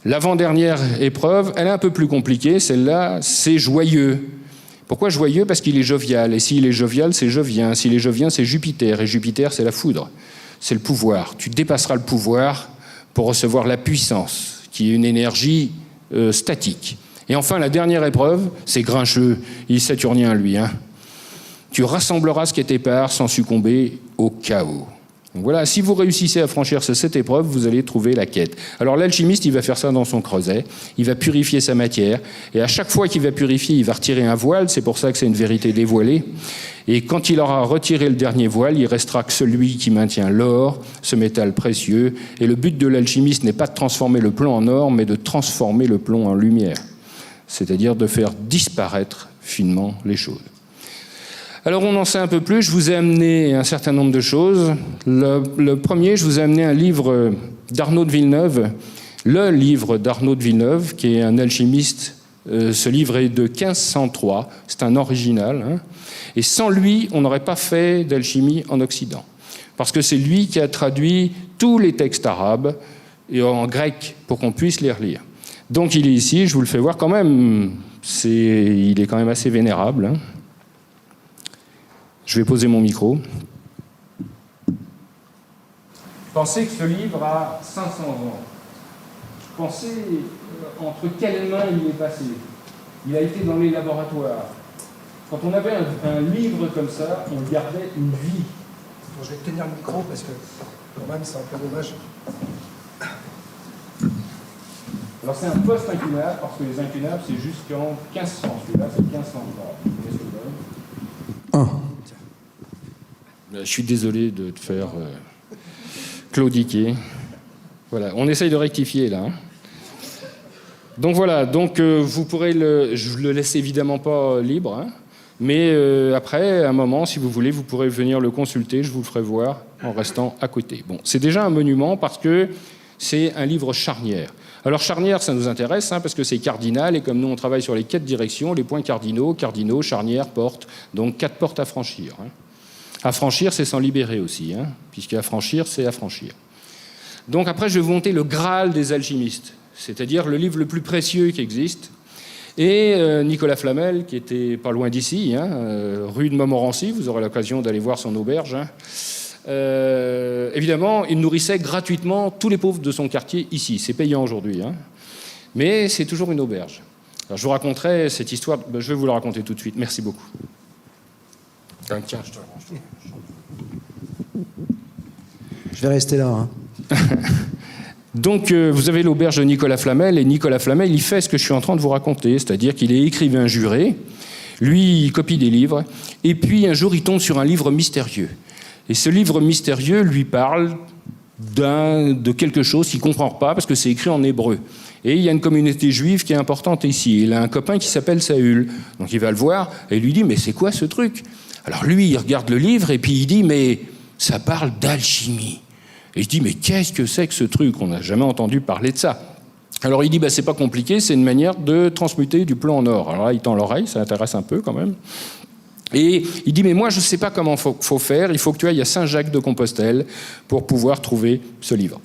L'avant-dernière épreuve, elle est un peu plus compliquée. Celle-là, c'est joyeux. Pourquoi joyeux ? Parce qu'il est jovial. Et s'il est jovial, c'est jovien. S'il est jovien, c'est Jupiter. Et Jupiter, c'est la foudre. c'est le pouvoir. Tu dépasseras le pouvoir pour recevoir la puissance, qui est une énergie statique. Et enfin, la dernière épreuve, c'est grincheux, il est saturnien, lui. Tu rassembleras ce qui est épars sans succomber au chaos. Donc voilà, si vous réussissez à franchir cette épreuve, vous allez trouver la quête. Alors l'alchimiste, il va faire ça dans son creuset, il va purifier sa matière, et à chaque fois qu'il va purifier, il va retirer un voile, c'est pour ça que c'est une vérité dévoilée. Et quand il aura retiré le dernier voile, il restera que celui qui maintient l'or, ce métal précieux. Et le but de l'alchimiste n'est pas de transformer le plomb en or, mais de transformer le plomb en lumière. C'est-à-dire de faire disparaître finement les choses. Alors on en sait un peu plus, je vous ai amené un certain nombre de choses. Le premier, je vous ai amené un livre d'Arnaud de Villeneuve, le livre d'Arnaud de Villeneuve, qui est un alchimiste. Ce livre est de 1503, c'est un original. Et sans lui, on n'aurait pas fait d'alchimie en Occident. Parce que c'est lui qui a traduit tous les textes arabes et en grec pour qu'on puisse les relire. Donc il est ici, je vous le fais voir quand même. Il est quand même assez vénérable. Je vais poser mon micro. Pensez que ce livre a 500 ans. Pensez entre quelles mains il est passé. Il a été dans les laboratoires. Quand on avait un livre comme ça, on gardait une vie. Bon, je vais tenir le micro parce que quand même c'est un peu dommage. Alors c'est un post-incunable, parce que les incunables c'est jusqu'en 1500. Celui-là c'est 1500. Je suis désolé de te faire claudiquer. Voilà, on essaye de rectifier là. Donc voilà, vous pourrez je le laisse évidemment pas libre, mais après, à un moment, si vous voulez, vous pourrez venir le consulter, je vous le ferai voir en restant à côté. Bon, c'est déjà un monument parce que c'est un livre charnière. Alors charnière, ça nous intéresse parce que c'est cardinal et comme nous on travaille sur les 4 directions, les points cardinaux, charnière, porte, donc 4 portes à franchir. Affranchir, c'est s'en libérer aussi, puisqu'affranchir, c'est affranchir. Donc après, je vais vous montrer le Graal des alchimistes, c'est-à-dire le livre le plus précieux qui existe. Et Nicolas Flamel, qui était pas loin d'ici, rue de Montmorency, vous aurez l'occasion d'aller voir son auberge. Évidemment, il nourrissait gratuitement tous les pauvres de son quartier ici. C'est payant aujourd'hui, mais c'est toujours une auberge. Alors, je vous raconterai cette histoire, je vais vous la raconter tout de suite. Merci beaucoup. Tiens, je te range. Je vais rester là. Donc, vous avez l'auberge de Nicolas Flamel, et Nicolas Flamel, il fait ce que je suis en train de vous raconter, c'est-à-dire qu'il est écrivain juré, lui, il copie des livres, et puis un jour, il tombe sur un livre mystérieux. Et ce livre mystérieux lui parle de quelque chose qu'il ne comprend pas, parce que c'est écrit en hébreu. Et il y a une communauté juive qui est importante ici. Il a un copain qui s'appelle Saül. Donc il va le voir, et il lui dit « Mais c'est quoi ce truc ?» Alors lui, il regarde le livre, et puis il dit « Mais ça parle d'alchimie. » Et il dit « Mais qu'est-ce que c'est que ce truc ? On n'a jamais entendu parler de ça. » Alors il dit « C'est pas compliqué, c'est une manière de transmuter du plomb en or. » Alors là, il tend l'oreille, ça intéresse un peu quand même. Et il dit « Mais moi, je ne sais pas comment faut faire, il faut que tu ailles à Saint-Jacques de Compostelle pour pouvoir trouver ce livre,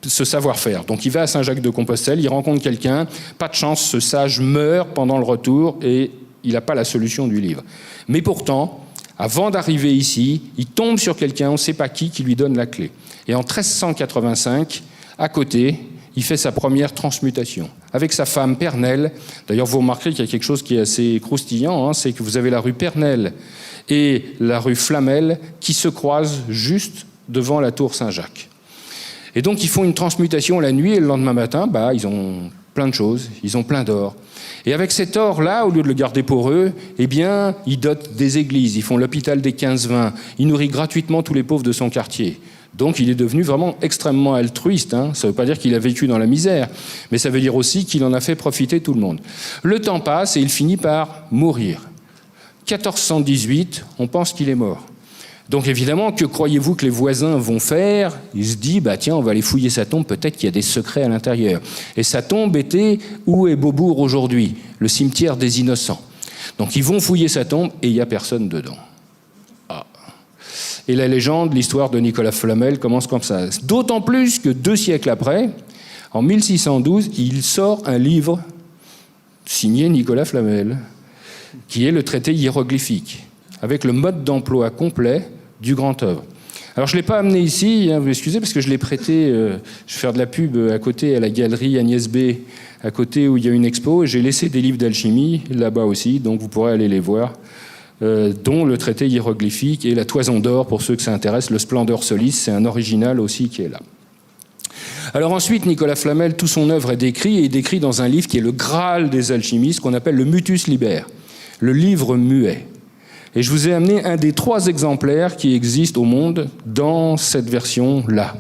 ce savoir-faire. » Donc il va à Saint-Jacques de Compostelle, il rencontre quelqu'un, pas de chance, ce sage meurt pendant le retour et il n'a pas la solution du livre. Mais pourtant, avant d'arriver ici, il tombe sur quelqu'un, on ne sait pas qui lui donne la clé. Et en 1385, à côté, il fait sa première transmutation. Avec sa femme Pernelle, d'ailleurs vous remarquerez qu'il y a quelque chose qui est assez croustillant, c'est que vous avez la rue Pernelle et la rue Flamel qui se croisent juste devant la tour Saint-Jacques. Et donc ils font une transmutation la nuit et le lendemain matin, ils ont plein de choses, ils ont plein d'or. Et avec cet or-là, au lieu de le garder pour eux, ils dotent des églises, ils font l'hôpital des 15-20, ils nourrissent gratuitement tous les pauvres de son quartier. Donc il est devenu vraiment extrêmement altruiste. Ça ne veut pas dire qu'il a vécu dans la misère, mais ça veut dire aussi qu'il en a fait profiter tout le monde. Le temps passe et il finit par mourir. 1418, on pense qu'il est mort. Donc évidemment, que croyez-vous que les voisins vont faire ? Ils se disent, tiens, on va aller fouiller sa tombe, peut-être qu'il y a des secrets à l'intérieur. Et sa tombe était où est Beaubourg aujourd'hui ? Le cimetière des Innocents. Donc ils vont fouiller sa tombe et il n'y a personne dedans. Et la légende, l'histoire de Nicolas Flamel commence comme ça. D'autant plus que 2 siècles après, en 1612, il sort un livre signé Nicolas Flamel, qui est le traité hiéroglyphique, avec le mode d'emploi complet du grand œuvre. Alors je ne l'ai pas amené ici, hein, vous m'excusez, parce que je l'ai prêté, je vais faire de la pub à côté, à la galerie Agnès B, à côté où il y a une expo, et j'ai laissé des livres d'alchimie là-bas aussi, donc vous pourrez aller les voir, dont le traité hiéroglyphique et la toison d'or, pour ceux que ça intéresse, le Splendor Solis, c'est un original aussi qui est là. Alors ensuite, Nicolas Flamel, toute son œuvre est décrite, et est décrit dans un livre qui est le Graal des alchimistes, qu'on appelle le Mutus Liber, le livre muet. Et je vous ai amené un des 3 exemplaires qui existent au monde dans cette version-là.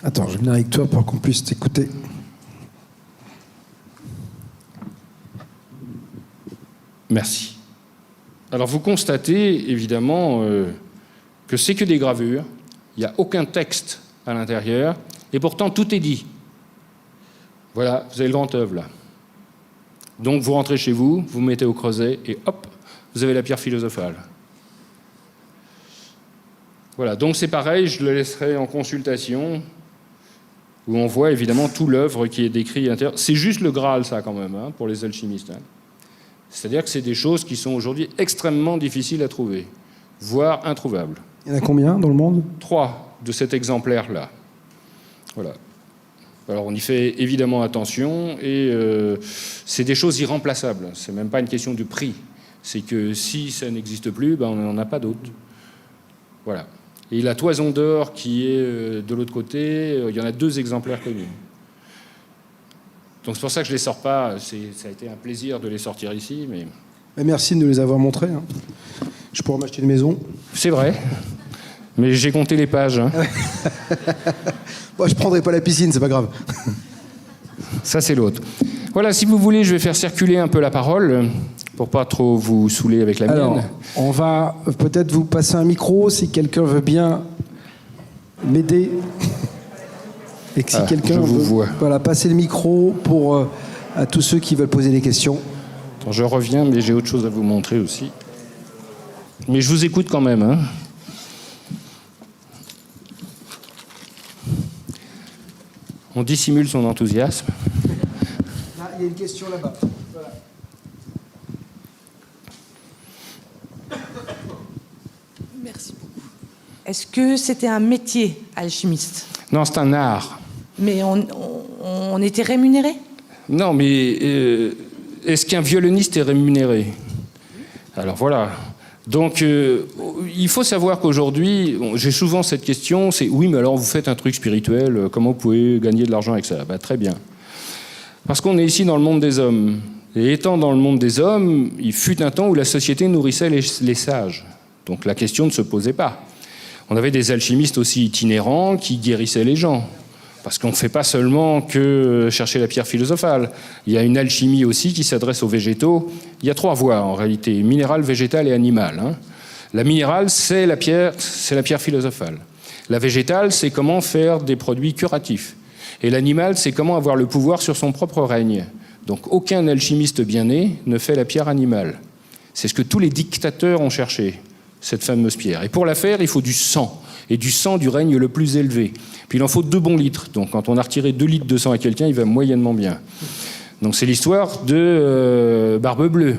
Attends, je vais venir avec toi pour qu'on puisse t'écouter. Merci. Alors vous constatez évidemment que c'est que des gravures, il n'y a aucun texte à l'intérieur, et pourtant tout est dit. Voilà, vous avez le grand œuvre là. Donc vous rentrez chez vous, vous mettez au creuset, et hop, vous avez la pierre philosophale. Voilà, donc c'est pareil, je le laisserai en consultation, où on voit évidemment tout l'œuvre qui est décrite à l'intérieur. C'est juste le Graal, ça, quand même, hein, pour les alchimistes. Hein. C'est-à-dire que c'est des choses qui sont aujourd'hui extrêmement difficiles à trouver, voire introuvables. Il y en a combien dans le monde? 3 de cet exemplaire-là. Voilà. Alors on y fait évidemment attention, et c'est des choses irremplaçables. C'est même pas une question du prix. C'est que si ça n'existe plus, ben on n'en a pas d'autres. Voilà. Et la toison d'or qui est de l'autre côté, il y en a 2 exemplaires connus. Donc c'est pour ça que je ne les sors pas. Ça a été un plaisir de les sortir ici. Mais Merci de nous les avoir montrés. Hein. Je pourrais m'acheter une maison. C'est vrai. Mais j'ai compté les pages. Hein. Bon, je ne prendrai pas la piscine, c'est pas grave. Ça, c'est l'autre. Voilà, si vous voulez, je vais faire circuler un peu la parole pour pas trop vous saouler avec la Alors, mienne. on va peut-être vous passer un micro si quelqu'un veut bien m'aider. Et que si quelqu'un veut voilà, passer le micro pour à tous ceux qui veulent poser des questions. Attends, je reviens, mais j'ai autre chose à vous montrer aussi. Mais je vous écoute quand même. Hein. On dissimule son enthousiasme. Là, il y a une question là-bas. Voilà. Merci beaucoup. Est-ce que c'était un métier, alchimiste? Non, c'est un art. Mais on était rémunéré? Non, mais est-ce qu'un violoniste est rémunéré? Alors voilà. Donc, il faut savoir qu'aujourd'hui, j'ai souvent cette question, c'est oui, mais alors vous faites un truc spirituel, comment vous pouvez gagner de l'argent avec ça? Bah, très bien. Parce qu'on est ici dans le monde des hommes. Et étant dans le monde des hommes, il fut un temps où la société nourrissait les sages. Donc la question ne se posait pas. On avait des alchimistes aussi itinérants qui guérissaient les gens. Parce qu'on ne fait pas seulement que chercher la pierre philosophale. Il y a une alchimie aussi qui s'adresse aux végétaux. Il y a 3 voies en réalité, minérale, végétale et animale. Hein. La minérale, c'est la pierre philosophale. La végétale, c'est comment faire des produits curatifs. Et l'animal, c'est comment avoir le pouvoir sur son propre règne. Donc aucun alchimiste bien né ne fait la pierre animale. C'est ce que tous les dictateurs ont cherché, cette fameuse pierre. Et pour la faire, il faut du sang. Et du sang du règne le plus élevé. Puis il en faut 2 bons litres. Donc quand on a retiré 2 litres de sang à quelqu'un, il va moyennement bien. Donc c'est l'histoire de Barbe Bleue,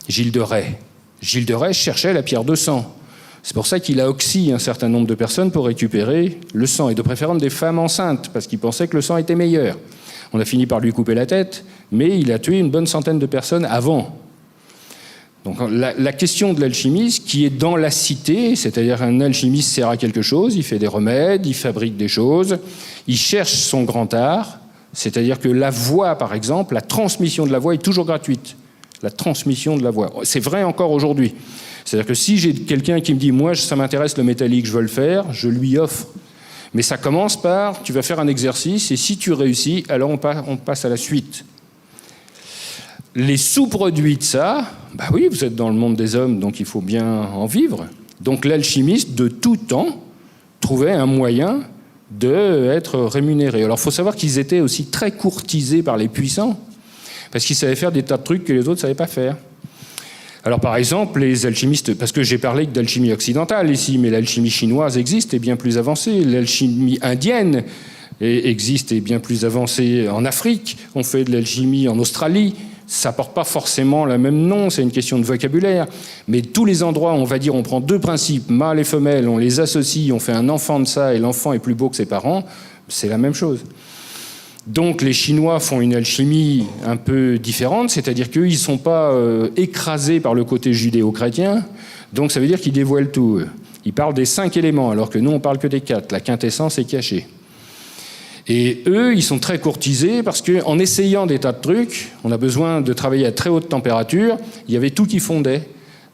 Gilles de Rais. Gilles de Rais cherchait la pierre de sang. C'est pour ça qu'il a oxy un certain nombre de personnes pour récupérer le sang, et de préférence des femmes enceintes, parce qu'il pensait que le sang était meilleur. On a fini par lui couper la tête, mais il a tué une bonne centaine de personnes avant. Donc la question de l'alchimiste qui est dans la cité, c'est-à-dire un alchimiste sert à quelque chose, il fait des remèdes, il fabrique des choses, il cherche son grand art, c'est-à-dire que la voix, par exemple, la transmission de la voix est toujours gratuite. La transmission de la voix. C'est vrai encore aujourd'hui. C'est-à-dire que si j'ai quelqu'un qui me dit « moi, ça m'intéresse le métallique, je veux le faire », je lui offre. Mais ça commence par « tu vas faire un exercice et si tu réussis, alors on passe à la suite ». Les sous-produits de ça, bah oui, vous êtes dans le monde des hommes, donc il faut bien en vivre. Donc l'alchimiste, de tout temps, trouvait un moyen d'être rémunéré. Alors il faut savoir qu'ils étaient aussi très courtisés par les puissants, parce qu'ils savaient faire des tas de trucs que les autres ne savaient pas faire. Alors par exemple, les alchimistes, parce que j'ai parlé d'alchimie occidentale ici, mais l'alchimie chinoise existe et bien plus avancée, l'alchimie indienne existe et bien plus avancée en Afrique, on fait de l'alchimie en Australie, ça porte pas forcément le même nom, c'est une question de vocabulaire. Mais tous les endroits, on va dire, on prend deux principes, mâle et femelle, on les associe, on fait un enfant de ça et l'enfant est plus beau que ses parents, c'est la même chose. Donc les Chinois font une alchimie un peu différente, c'est-à-dire qu'eux, ils ne sont pas écrasés par le côté judéo-chrétien, donc ça veut dire qu'ils dévoilent tout. Ils parlent des 5 éléments, alors que nous, on parle que des 4. La quintessence est cachée. Et eux, ils sont très courtisés parce qu'en essayant des tas de trucs, on a besoin de travailler à très haute température, il y avait tout qui fondait.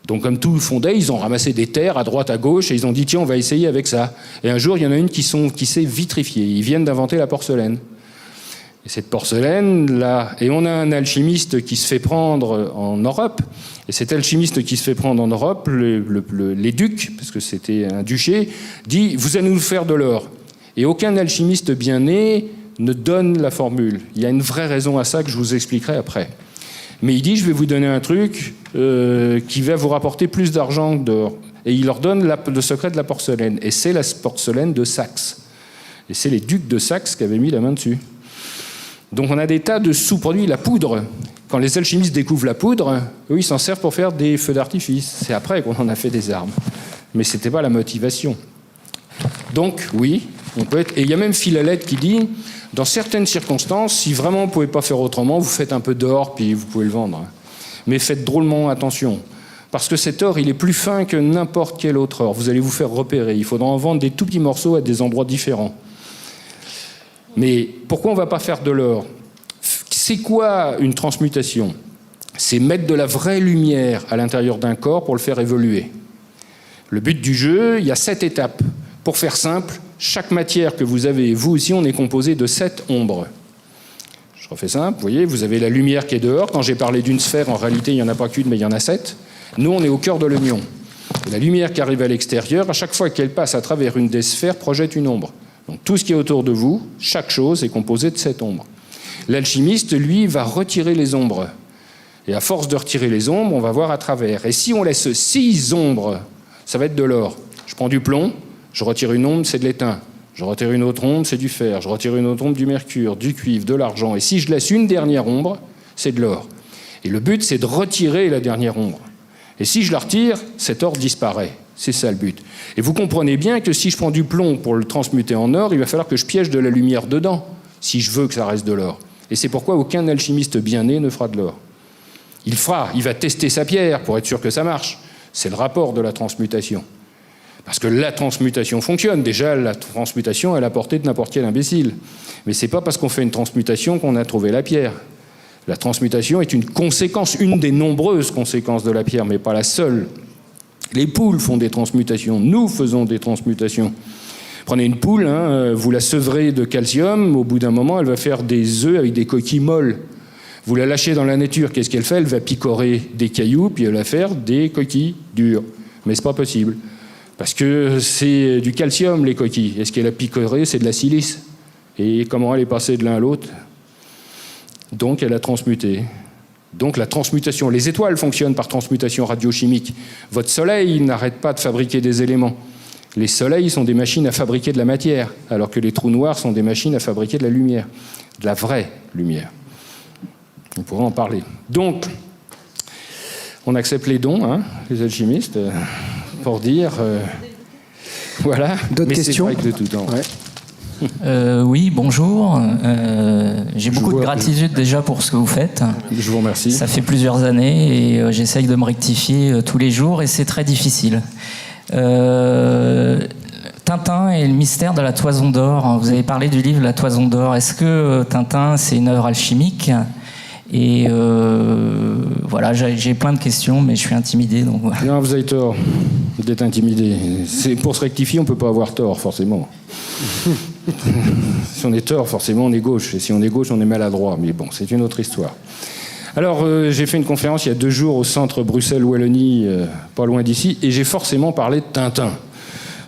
Donc comme tout fondait, ils ont ramassé des terres à droite, à gauche, et ils ont dit, tiens, on va essayer avec ça. Et un jour, il y en a une qui s'est vitrifiée. Ils viennent d'inventer la porcelaine. Et cette porcelaine-là, et on a un alchimiste qui se fait prendre en Europe, et cet alchimiste qui se fait prendre en Europe, les ducs, parce que c'était un duché, dit « vous allez nous faire de l'or ». Et aucun alchimiste bien né ne donne la formule. Il y a une vraie raison à ça que je vous expliquerai après. Mais il dit « je vais vous donner un truc qui va vous rapporter plus d'argent que d'or ». Et il leur donne le secret de la porcelaine. Et c'est la porcelaine de Saxe. Et c'est les ducs de Saxe qui avaient mis la main dessus. Donc on a des tas de sous-produits, la poudre. Quand les alchimistes découvrent la poudre, eux, ils s'en servent pour faire des feux d'artifice. C'est après qu'on en a fait des armes. Mais ce n'était pas la motivation. Donc, oui, on peut être... Et il y a même Philalèthe qui dit, dans certaines circonstances, si vraiment vous ne pouvez pas faire autrement, vous faites un peu d'or, puis vous pouvez le vendre. Mais faites drôlement attention. Parce que cet or, il est plus fin que n'importe quel autre or. Vous allez vous faire repérer. Il faudra en vendre des tout petits morceaux à des endroits différents. Mais pourquoi on ne va pas faire de l'or ? C'est quoi une transmutation ? C'est mettre de la vraie lumière à l'intérieur d'un corps pour le faire évoluer. Le but du jeu, il y a 7 étapes. Pour faire simple, chaque matière que vous avez, vous aussi, on est composé de 7 ombres. Je refais simple, vous voyez, vous avez la lumière qui est dehors. Quand j'ai parlé d'une sphère, en réalité, il n'y en a pas qu'une, mais il y en a 7. Nous, on est au cœur de l'oignon. La lumière qui arrive à l'extérieur, à chaque fois qu'elle passe à travers une des sphères, projette une ombre. Donc tout ce qui est autour de vous, chaque chose est composée de 7 ombres. L'alchimiste, lui, va retirer les ombres. Et à force de retirer les ombres, on va voir à travers. Et si on laisse 6 ombres, ça va être de l'or. Je prends du plomb, je retire une ombre, c'est de l'étain. Je retire une autre ombre, c'est du fer. Je retire une autre ombre, du mercure, du cuivre, de l'argent. Et si je laisse une dernière ombre, c'est de l'or. Et le but, c'est de retirer la dernière ombre. Et si je la retire, cet or disparaît. C'est ça le but. Et vous comprenez bien que si je prends du plomb pour le transmuter en or, il va falloir que je piège de la lumière dedans, si je veux que ça reste de l'or. Et c'est pourquoi aucun alchimiste bien né ne fera de l'or. Il va tester sa pierre pour être sûr que ça marche. C'est le rapport de la transmutation. Parce que la transmutation fonctionne. Déjà, la transmutation est à la portée de n'importe quel imbécile. Mais c'est pas parce qu'on fait une transmutation qu'on a trouvé la pierre. La transmutation est une conséquence, une des nombreuses conséquences de la pierre, mais pas la seule. Les poules font des transmutations, nous faisons des transmutations. Prenez une poule, vous la sevrez de calcium, au bout d'un moment, elle va faire des œufs avec des coquilles molles. Vous la lâchez dans la nature, qu'est-ce qu'elle fait ? Elle va picorer des cailloux, puis elle va faire des coquilles dures. Mais c'est pas possible, parce que c'est du calcium, les coquilles. Et ce qu'elle a picoré, c'est de la silice. Et comment elle est passée de l'un à l'autre ? Donc elle a transmuté. Donc la transmutation, les étoiles fonctionnent par transmutation radiochimique. Votre soleil n'arrête pas de fabriquer des éléments. Les soleils sont des machines à fabriquer de la matière, alors que les trous noirs sont des machines à fabriquer de la lumière, de la vraie lumière. On pourrait en parler. Donc, on accepte les dons, les alchimistes, pour dire... voilà. D'autres questions ? C'est vrai que de tout temps. Ouais. Oui, bonjour. J'ai beaucoup de gratitude déjà pour ce que vous faites. Je vous remercie. Ça fait plusieurs années et j'essaye de me rectifier tous les jours et c'est très difficile. Tintin et le mystère de la toison d'or. Vous avez parlé du livre La toison d'or. Est-ce que Tintin, c'est une œuvre alchimique ? Et voilà, j'ai plein de questions, mais je suis intimidé. Donc voilà. Non, vous avez tort d'être intimidé. Pour se rectifier, on ne peut pas avoir tort, forcément. Si on est tort, forcément, on est gauche. Et si on est gauche, on est maladroit. Mais bon, c'est une autre histoire. Alors, j'ai fait une conférence il y a 2 jours au centre Bruxelles-Wallonie, pas loin d'ici, et j'ai forcément parlé de Tintin.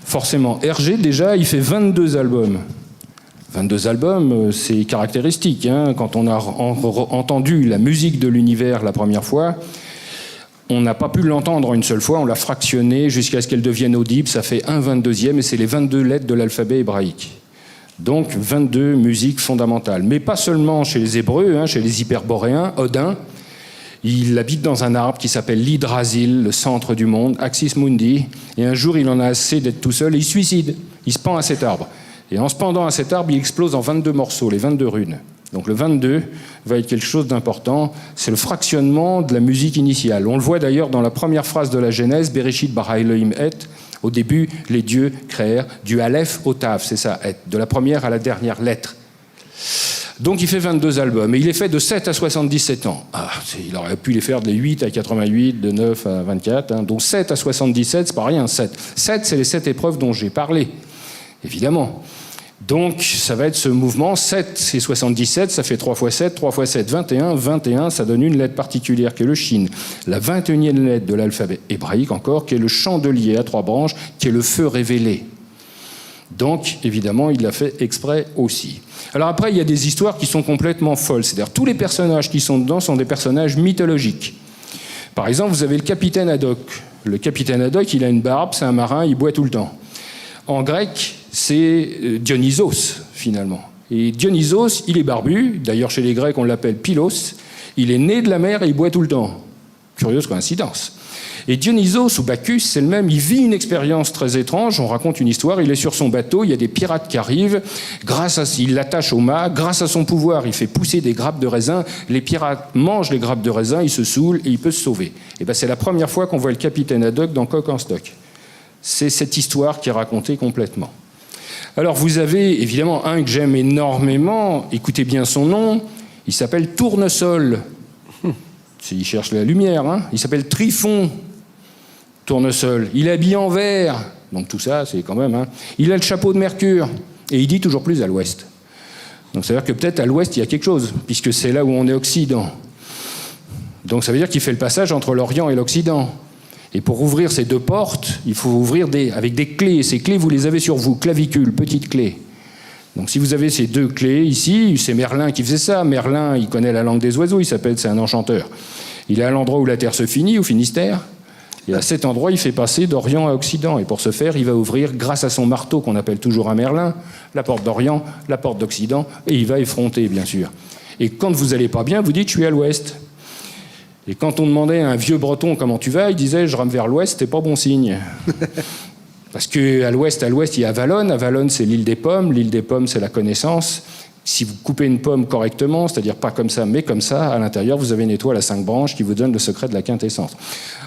Forcément. Hergé, déjà, il fait 22 albums. 22 albums, c'est caractéristique. Quand on a entendu la musique de l'univers la première fois, on n'a pas pu l'entendre une seule fois, on l'a fractionné jusqu'à ce qu'elle devienne audible. Ça fait un 22e et c'est les 22 lettres de l'alphabet hébraïque. Donc 22 musiques fondamentales. Mais pas seulement chez les Hébreux, chez les Hyperboréens, Odin, Il habite dans un arbre qui s'appelle l'Hydrasil, le centre du monde, Axis Mundi. Et un jour, il en a assez d'être tout seul et il se suicide. Il se pend à cet arbre. Et en se pendant à cet arbre, il explose en 22 morceaux, les 22 runes. Donc le 22 va être quelque chose d'important. C'est le fractionnement de la musique initiale. On le voit d'ailleurs dans la première phrase de la Genèse, Bereshit bara Elohim et. Au début, les dieux créèrent du Aleph au Tav, c'est ça, et, de la première à la dernière lettre. Donc il fait 22 albums, et il est fait de 7 à 77 ans. Il aurait pu les faire de 8 à 88, de 9 à 24, hein. Donc 7 à 77, c'est pas rien, 7. 7, c'est les 7 épreuves dont j'ai parlé, évidemment. Donc ça va être ce mouvement, 7 et 77, ça fait 3 x 7, 3 x 7, 21, 21, ça donne une lettre particulière qui est le Shin, la 21e lettre de l'alphabet hébraïque encore, qui est le chandelier à 3 branches, qui est le feu révélé. Donc évidemment, il l'a fait exprès aussi. Alors après, il y a des histoires qui sont complètement folles, c'est-à-dire tous les personnages qui sont dedans sont des personnages mythologiques. Par exemple, vous avez le capitaine Haddock. Le capitaine Haddock, il a une barbe, c'est un marin, il boit tout le temps. En grec, c'est Dionysos, finalement. Et Dionysos, il est barbu. D'ailleurs, chez les Grecs, on l'appelle Pylos. Il est né de la mer et il boit tout le temps. Curieuse coïncidence. Et Dionysos, ou Bacchus, c'est le même. Il vit une expérience très étrange. On raconte une histoire. Il est sur son bateau. Il y a des pirates qui arrivent. Il l'attache au mât. Grâce à son pouvoir, il fait pousser des grappes de raisin. Les pirates mangent les grappes de raisin. Ils se saoulent et il peut se sauver. Et ben, c'est la première fois qu'on voit le capitaine Haddock dans Coq en stock. C'est cette histoire qui est racontée complètement. Alors vous avez évidemment un que j'aime énormément, écoutez bien son nom, il s'appelle Tournesol. Il cherche la lumière, hein. Il s'appelle Tryphon Tournesol. Il est habillé en vert, donc tout ça c'est quand même... Hein. Il a le chapeau de Mercure, et il dit toujours plus à l'ouest. Donc ça veut dire que peut-être à l'ouest il y a quelque chose, puisque c'est là où on est Occident. Donc ça veut dire qu'il fait le passage entre l'Orient et l'Occident. Et pour ouvrir ces deux portes, il faut ouvrir avec des clés. Ces clés, vous les avez sur vous, clavicules, petites clés. Donc si vous avez ces deux clés ici, c'est Merlin qui faisait ça. Merlin, il connaît la langue des oiseaux, c'est un enchanteur. Il est à l'endroit où la Terre se finit, au Finistère. Et à cet endroit, il fait passer d'Orient à Occident. Et pour ce faire, il va ouvrir, grâce à son marteau qu'on appelle toujours un Merlin, la porte d'Orient, la porte d'Occident, et il va effronter, bien sûr. Et quand vous n'allez pas bien, vous dites « je suis à l'ouest ». Et quand on demandait à un vieux breton comment tu vas, il disait je rame vers l'ouest, c'est pas bon signe. Parce qu'à l'ouest, il y a Avalon. Avalon, c'est l'île des pommes. L'île des pommes, c'est la connaissance. Si vous coupez une pomme correctement, c'est-à-dire pas comme ça, mais comme ça, à l'intérieur, vous avez une étoile à 5 branches qui vous donne le secret de la quintessence.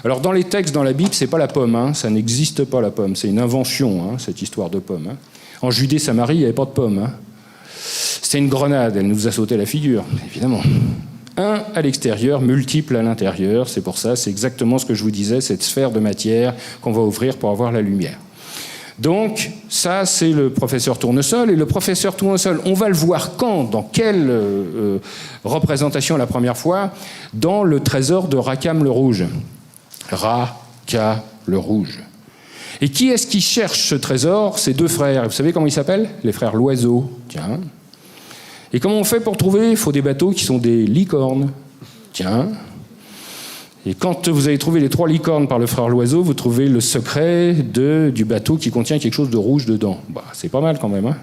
Alors dans les textes, dans la Bible, c'est pas la pomme, hein. Ça n'existe pas la pomme. C'est une invention, hein, cette histoire de pomme. Hein. En Judée-Samarie, il n'y avait pas de pomme. Hein. C'était une grenade, elle nous a sauté la figure, évidemment. Un à l'extérieur, multiple à l'intérieur. C'est pour ça, c'est exactement ce que je vous disais, cette sphère de matière qu'on va ouvrir pour avoir la lumière. Donc, ça, c'est le professeur Tournesol. Et le professeur Tournesol, on va le voir quand, dans quelle représentation la première fois? Dans le trésor de Rakam le Rouge. Raka le Rouge. Et qui est-ce qui cherche ce trésor? Ces deux frères. Vous savez comment ils s'appellent? Les frères Loiseau. Tiens. Et comment on fait pour trouver? Il faut des bateaux qui sont des licornes. Tiens. Et quand vous avez trouvé les 3 licornes par le frère Loiseau, vous trouvez le secret du bateau qui contient quelque chose de rouge dedans. Bah, c'est pas mal quand même. Hein.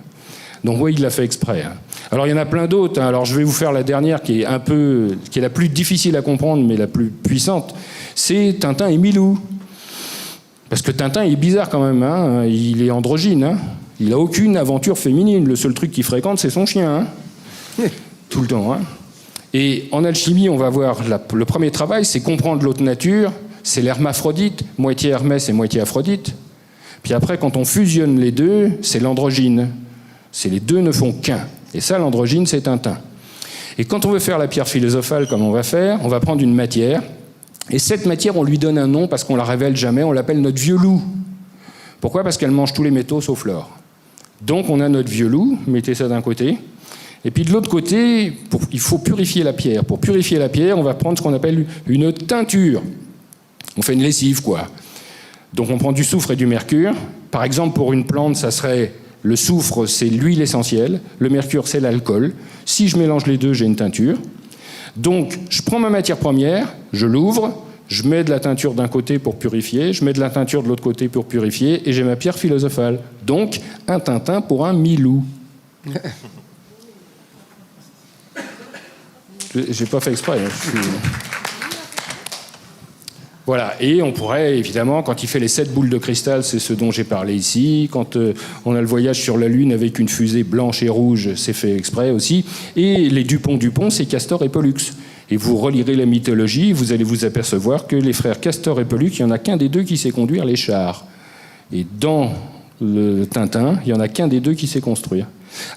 Donc oui, il l'a fait exprès. Hein. Alors il y en a plein d'autres. Hein. Alors je vais vous faire la dernière qui est la plus difficile à comprendre, mais la plus puissante. C'est Tintin et Milou. Parce que Tintin est bizarre quand même. Hein. Il est androgyne. Hein. Il n'a aucune aventure féminine. Le seul truc qu'il fréquente, c'est son chien. Hein. Tout le temps. Hein. Et en alchimie, on va voir le premier travail, c'est comprendre l'autre nature. C'est l'hermaphrodite, moitié Hermès et moitié Aphrodite. Puis après, quand on fusionne les deux, c'est l'androgyne. C'est les deux ne font qu'un. Et ça, l'androgyne, c'est Tintin. Et quand on veut faire la pierre philosophale, comme on va faire, on va prendre une matière. Et cette matière, on lui donne un nom parce qu'on la révèle jamais. On l'appelle notre vieux loup. Pourquoi? Parce qu'elle mange tous les métaux sauf l'or. Donc on a notre vieux loup, mettez ça d'un côté. Et puis de l'autre côté, il faut purifier la pierre. Pour purifier la pierre, on va prendre ce qu'on appelle une teinture. On fait une lessive, quoi. Donc on prend du soufre et du mercure. Par exemple, pour une plante, ça serait le soufre, c'est l'huile essentielle. Le mercure, c'est l'alcool. Si je mélange les deux, j'ai une teinture. Donc je prends ma matière première, je l'ouvre, je mets de la teinture d'un côté pour purifier, je mets de la teinture de l'autre côté pour purifier, et j'ai ma pierre philosophale. Donc un Tintin pour un Milou. J'ai pas fait exprès. Hein. Voilà, et on pourrait évidemment, quand il fait les 7 boules de cristal, c'est ce dont j'ai parlé ici, quand on a le voyage sur la Lune avec une fusée blanche et rouge, c'est fait exprès aussi, et les Dupont, c'est Castor et Pollux. Et vous relirez la mythologie, vous allez vous apercevoir que les frères Castor et Pollux, il n'y en a qu'un des deux qui sait conduire les chars. Et dans le Tintin, il n'y en a qu'un des deux qui sait construire.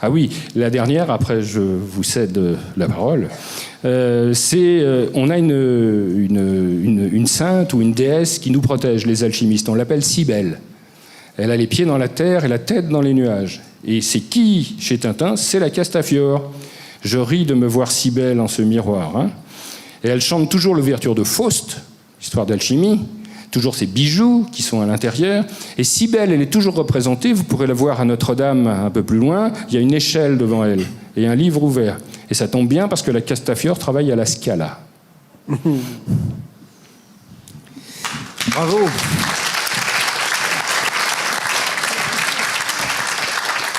Ah oui, la dernière, après je vous cède la parole, on a une sainte ou une déesse qui nous protège, les alchimistes, on l'appelle Cybèle. Elle a les pieds dans la terre et la tête dans les nuages. Et c'est qui chez Tintin? C'est la Castafiore. Je ris de me voir Cybèle en ce miroir. Hein. Et elle chante toujours l'ouverture de Faust, histoire d'alchimie, toujours ses bijoux qui sont à l'intérieur. Et Cybèle, elle est toujours représentée, vous pourrez la voir à Notre-Dame un peu plus loin, il y a une échelle devant elle et un livre ouvert. Et ça tombe bien parce que la Castafiore travaille à la Scala. Bravo.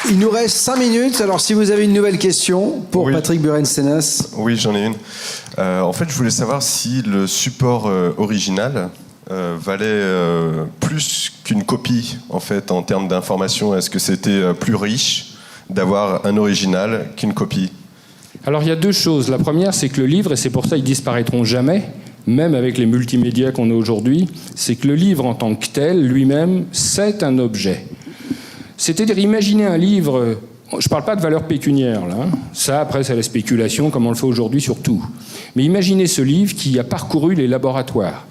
Il nous reste 5 minutes, alors si vous avez une nouvelle question pour Patrick Buren-Senas. Oui, j'en ai une. En fait, je voulais savoir si le support original valait plus qu'une copie, en fait, en termes d'information. Est-ce que c'était plus riche d'avoir un original qu'une copie? Alors, il y a 2 choses. La première, c'est que le livre, et c'est pour ça qu'ils disparaîtront jamais, même avec les multimédias qu'on a aujourd'hui, c'est que le livre en tant que tel, lui-même, c'est un objet. C'est-à-dire, imaginez un livre, je ne parle pas de valeur pécuniaire, là, hein. Ça, après, c'est la spéculation, comme on le fait aujourd'hui sur tout. Mais imaginez ce livre qui a parcouru les laboratoires,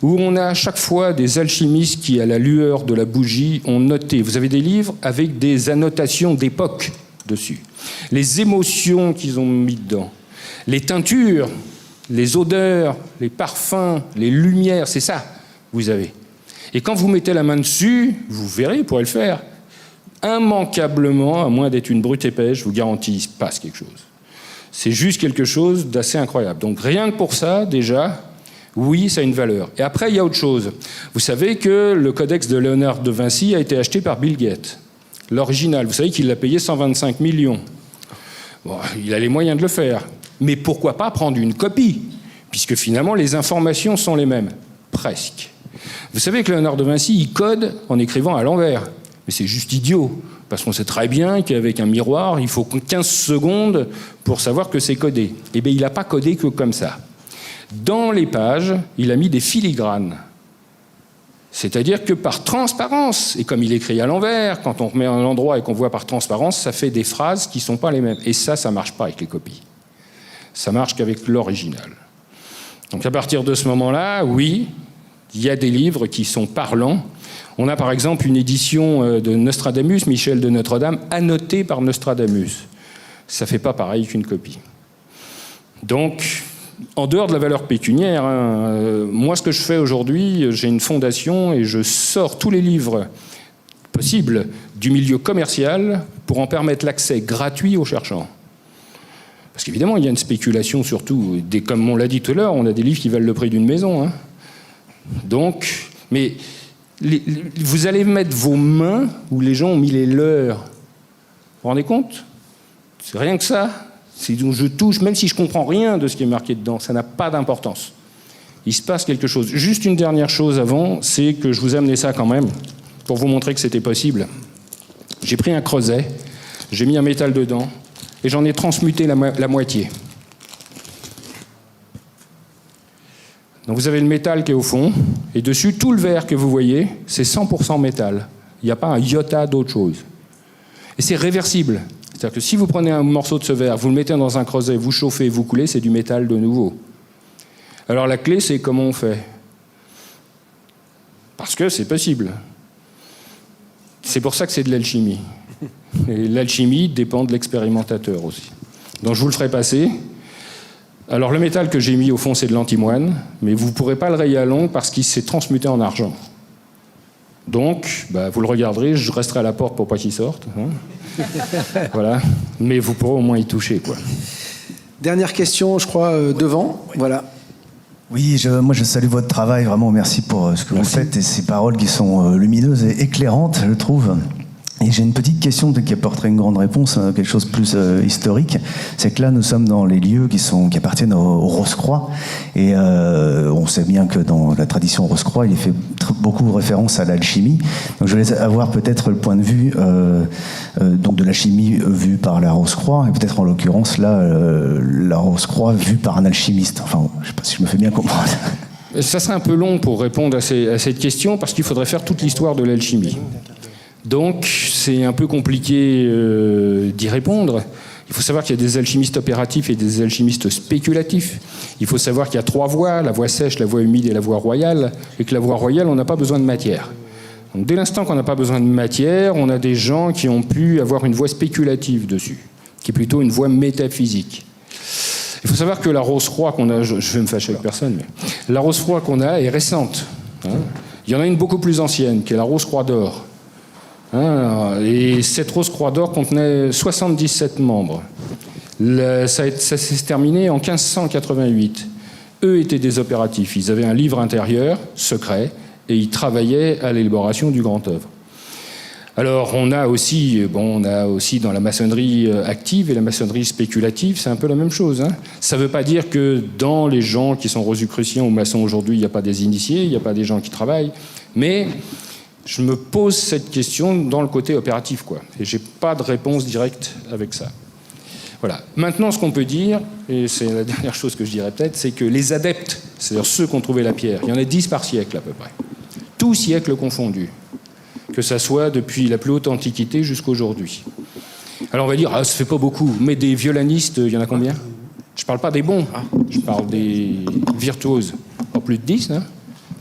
où on a à chaque fois des alchimistes qui, à la lueur de la bougie, ont noté. Vous avez des livres avec des annotations d'époque dessus. Les émotions qu'ils ont mis dedans. Les teintures, les odeurs, les parfums, les lumières, c'est ça, vous avez. Et quand vous mettez la main dessus, vous verrez, vous pourrez le faire. Immanquablement, à moins d'être une brute épaisse, je vous garantis, il se passe quelque chose. C'est juste quelque chose d'assez incroyable. Donc rien que pour ça, déjà, oui, ça a une valeur. Et après, il y a autre chose. Vous savez que le codex de Léonard de Vinci a été acheté par Bill Gates. L'original, vous savez qu'il l'a payé 125 millions. Bon, il a les moyens de le faire. Mais pourquoi pas prendre une copie? Puisque finalement, les informations sont les mêmes. Presque. Vous savez que Léonard de Vinci, il code en écrivant à l'envers. Mais c'est juste idiot, parce qu'on sait très bien qu'avec un miroir, il faut 15 secondes pour savoir que c'est codé. Eh bien, il n'a pas codé que comme ça. Dans les pages, il a mis des filigranes. C'est-à-dire que par transparence, et comme il écrit à l'envers, quand on remet un endroit et qu'on voit par transparence, ça fait des phrases qui ne sont pas les mêmes. Et ça ne marche pas avec les copies. Ça marche qu'avec l'original. Donc à partir de ce moment-là, oui, il y a des livres qui sont parlants. On a par exemple une édition de Nostradamus, Michel de Notre-Dame, annotée par Nostradamus. Ça ne fait pas pareil qu'une copie. Donc, en dehors de la valeur pécuniaire, moi ce que je fais aujourd'hui, j'ai une fondation et je sors tous les livres possibles du milieu commercial pour en permettre l'accès gratuit aux cherchants. Parce qu'évidemment, il y a une spéculation surtout. Comme on l'a dit tout à l'heure, on a des livres qui valent le prix d'une maison. Hein. Donc, mais... vous allez mettre vos mains où les gens ont mis les leurs. Vous vous rendez compte? C'est rien que ça. Je touche, même si je ne comprends rien de ce qui est marqué dedans, ça n'a pas d'importance. Il se passe quelque chose. Juste une dernière chose avant, c'est que je vous ai amené ça quand même, pour vous montrer que c'était possible. J'ai pris un creuset, j'ai mis un métal dedans, et j'en ai transmuté la moitié. Donc vous avez le métal qui est au fond, et dessus, tout le verre que vous voyez, c'est 100% métal. Il n'y a pas un iota d'autre chose. Et c'est réversible. C'est-à-dire que si vous prenez un morceau de ce verre, vous le mettez dans un creuset, vous chauffez, vous coulez, c'est du métal de nouveau. Alors la clé, c'est comment on fait. Parce que c'est possible. C'est pour ça que c'est de l'alchimie. Et l'alchimie dépend de l'expérimentateur aussi. Donc je vous le ferai passer. Alors le métal que j'ai mis au fond, c'est de l'antimoine, mais vous ne pourrez pas le rayer à l'ongle parce qu'il s'est transmuté en argent. Donc, vous le regarderez, je resterai à la porte pour pas qu'il sorte. Hein. Voilà. Mais vous pourrez au moins y toucher, quoi. Dernière question, je crois, devant. Oui. Voilà. Oui, moi je salue votre travail, vraiment merci pour ce que vous faites et ces paroles qui sont lumineuses et éclairantes, je trouve. Et j'ai une petite question qui apporterait une grande réponse, quelque chose de plus historique. C'est que là, nous sommes dans les lieux qui appartiennent au Rose-Croix. Et on sait bien que dans la tradition Rose-Croix, il est fait beaucoup référence à l'alchimie. Donc je voulais avoir peut-être le point de vue donc de l'alchimie vue par la Rose-Croix, et peut-être en l'occurrence là, la Rose-Croix vue par un alchimiste. Enfin, je ne sais pas si je me fais bien comprendre. Ça serait un peu long pour répondre à cette question, parce qu'il faudrait faire toute l'histoire de l'alchimie. Donc, c'est un peu compliqué d'y répondre. Il faut savoir qu'il y a des alchimistes opératifs et des alchimistes spéculatifs. Il faut savoir qu'il y a 3 voies, la voie sèche, la voie humide et la voie royale, et que la voie royale, on n'a pas besoin de matière. Donc, dès l'instant qu'on n'a pas besoin de matière, on a des gens qui ont pu avoir une voie spéculative dessus, qui est plutôt une voie métaphysique. Il faut savoir que la rose-croix qu'on a, je vais me fâcher avec personne, mais la rose-croix qu'on a est récente. Il y en a une beaucoup plus ancienne, qui est la rose-croix d'or. Et cette rose-croix d'or contenait 77 membres. Ça s'est terminé en 1588. Eux étaient des opératifs. Ils avaient un livre intérieur, secret, et ils travaillaient à l'élaboration du grand œuvre. Alors, on a aussi dans la maçonnerie active et la maçonnerie spéculative, c'est un peu la même chose. Ça ne veut pas dire que dans les gens qui sont rosicruciens ou maçons aujourd'hui, il n'y a pas des initiés, il n'y a pas des gens qui travaillent, mais je me pose cette question dans le côté opératif, quoi. Et je n'ai pas de réponse directe avec ça. Voilà. Maintenant, ce qu'on peut dire, et c'est la dernière chose que je dirais peut-être, c'est que les adeptes, c'est-à-dire ceux qui ont trouvé la pierre, il y en a 10 par siècle à peu près. Tous siècles confondus. Que ça soit depuis la plus haute antiquité jusqu'aujourd'hui. Alors on va dire, ça ne fait pas beaucoup, mais des violanistes, il y en a combien? Je ne parle pas des bons, je parle des virtuoses. Pas plus de 10, hein.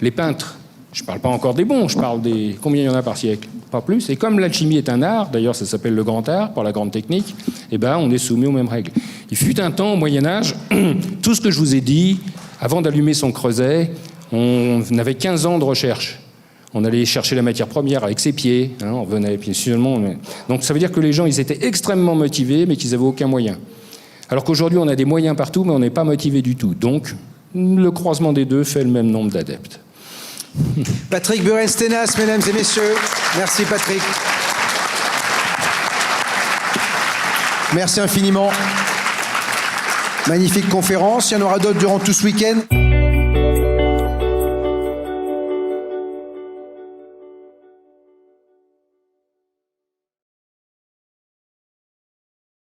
Les peintres, je ne parle pas encore des bons, je parle des... Combien il y en a par siècle? Pas plus. Et comme l'alchimie est un art, d'ailleurs ça s'appelle le grand art, par la grande technique, eh ben, on est soumis aux mêmes règles. Il fut un temps, au Moyen-Âge, tout ce que je vous ai dit, avant d'allumer son creuset, on avait 15 ans de recherche. On allait chercher la matière première avec ses pieds, on venait, puis seulement... Donc ça veut dire que les gens, ils étaient extrêmement motivés, mais qu'ils n'avaient aucun moyen. Alors qu'aujourd'hui, on a des moyens partout, mais on n'est pas motivés du tout. Donc, le croisement des deux fait le même nombre d'adeptes. Patrick Buren-Sténas, mesdames et messieurs. Merci Patrick. Merci infiniment. Magnifique conférence. Il y en aura d'autres durant tout ce week-end.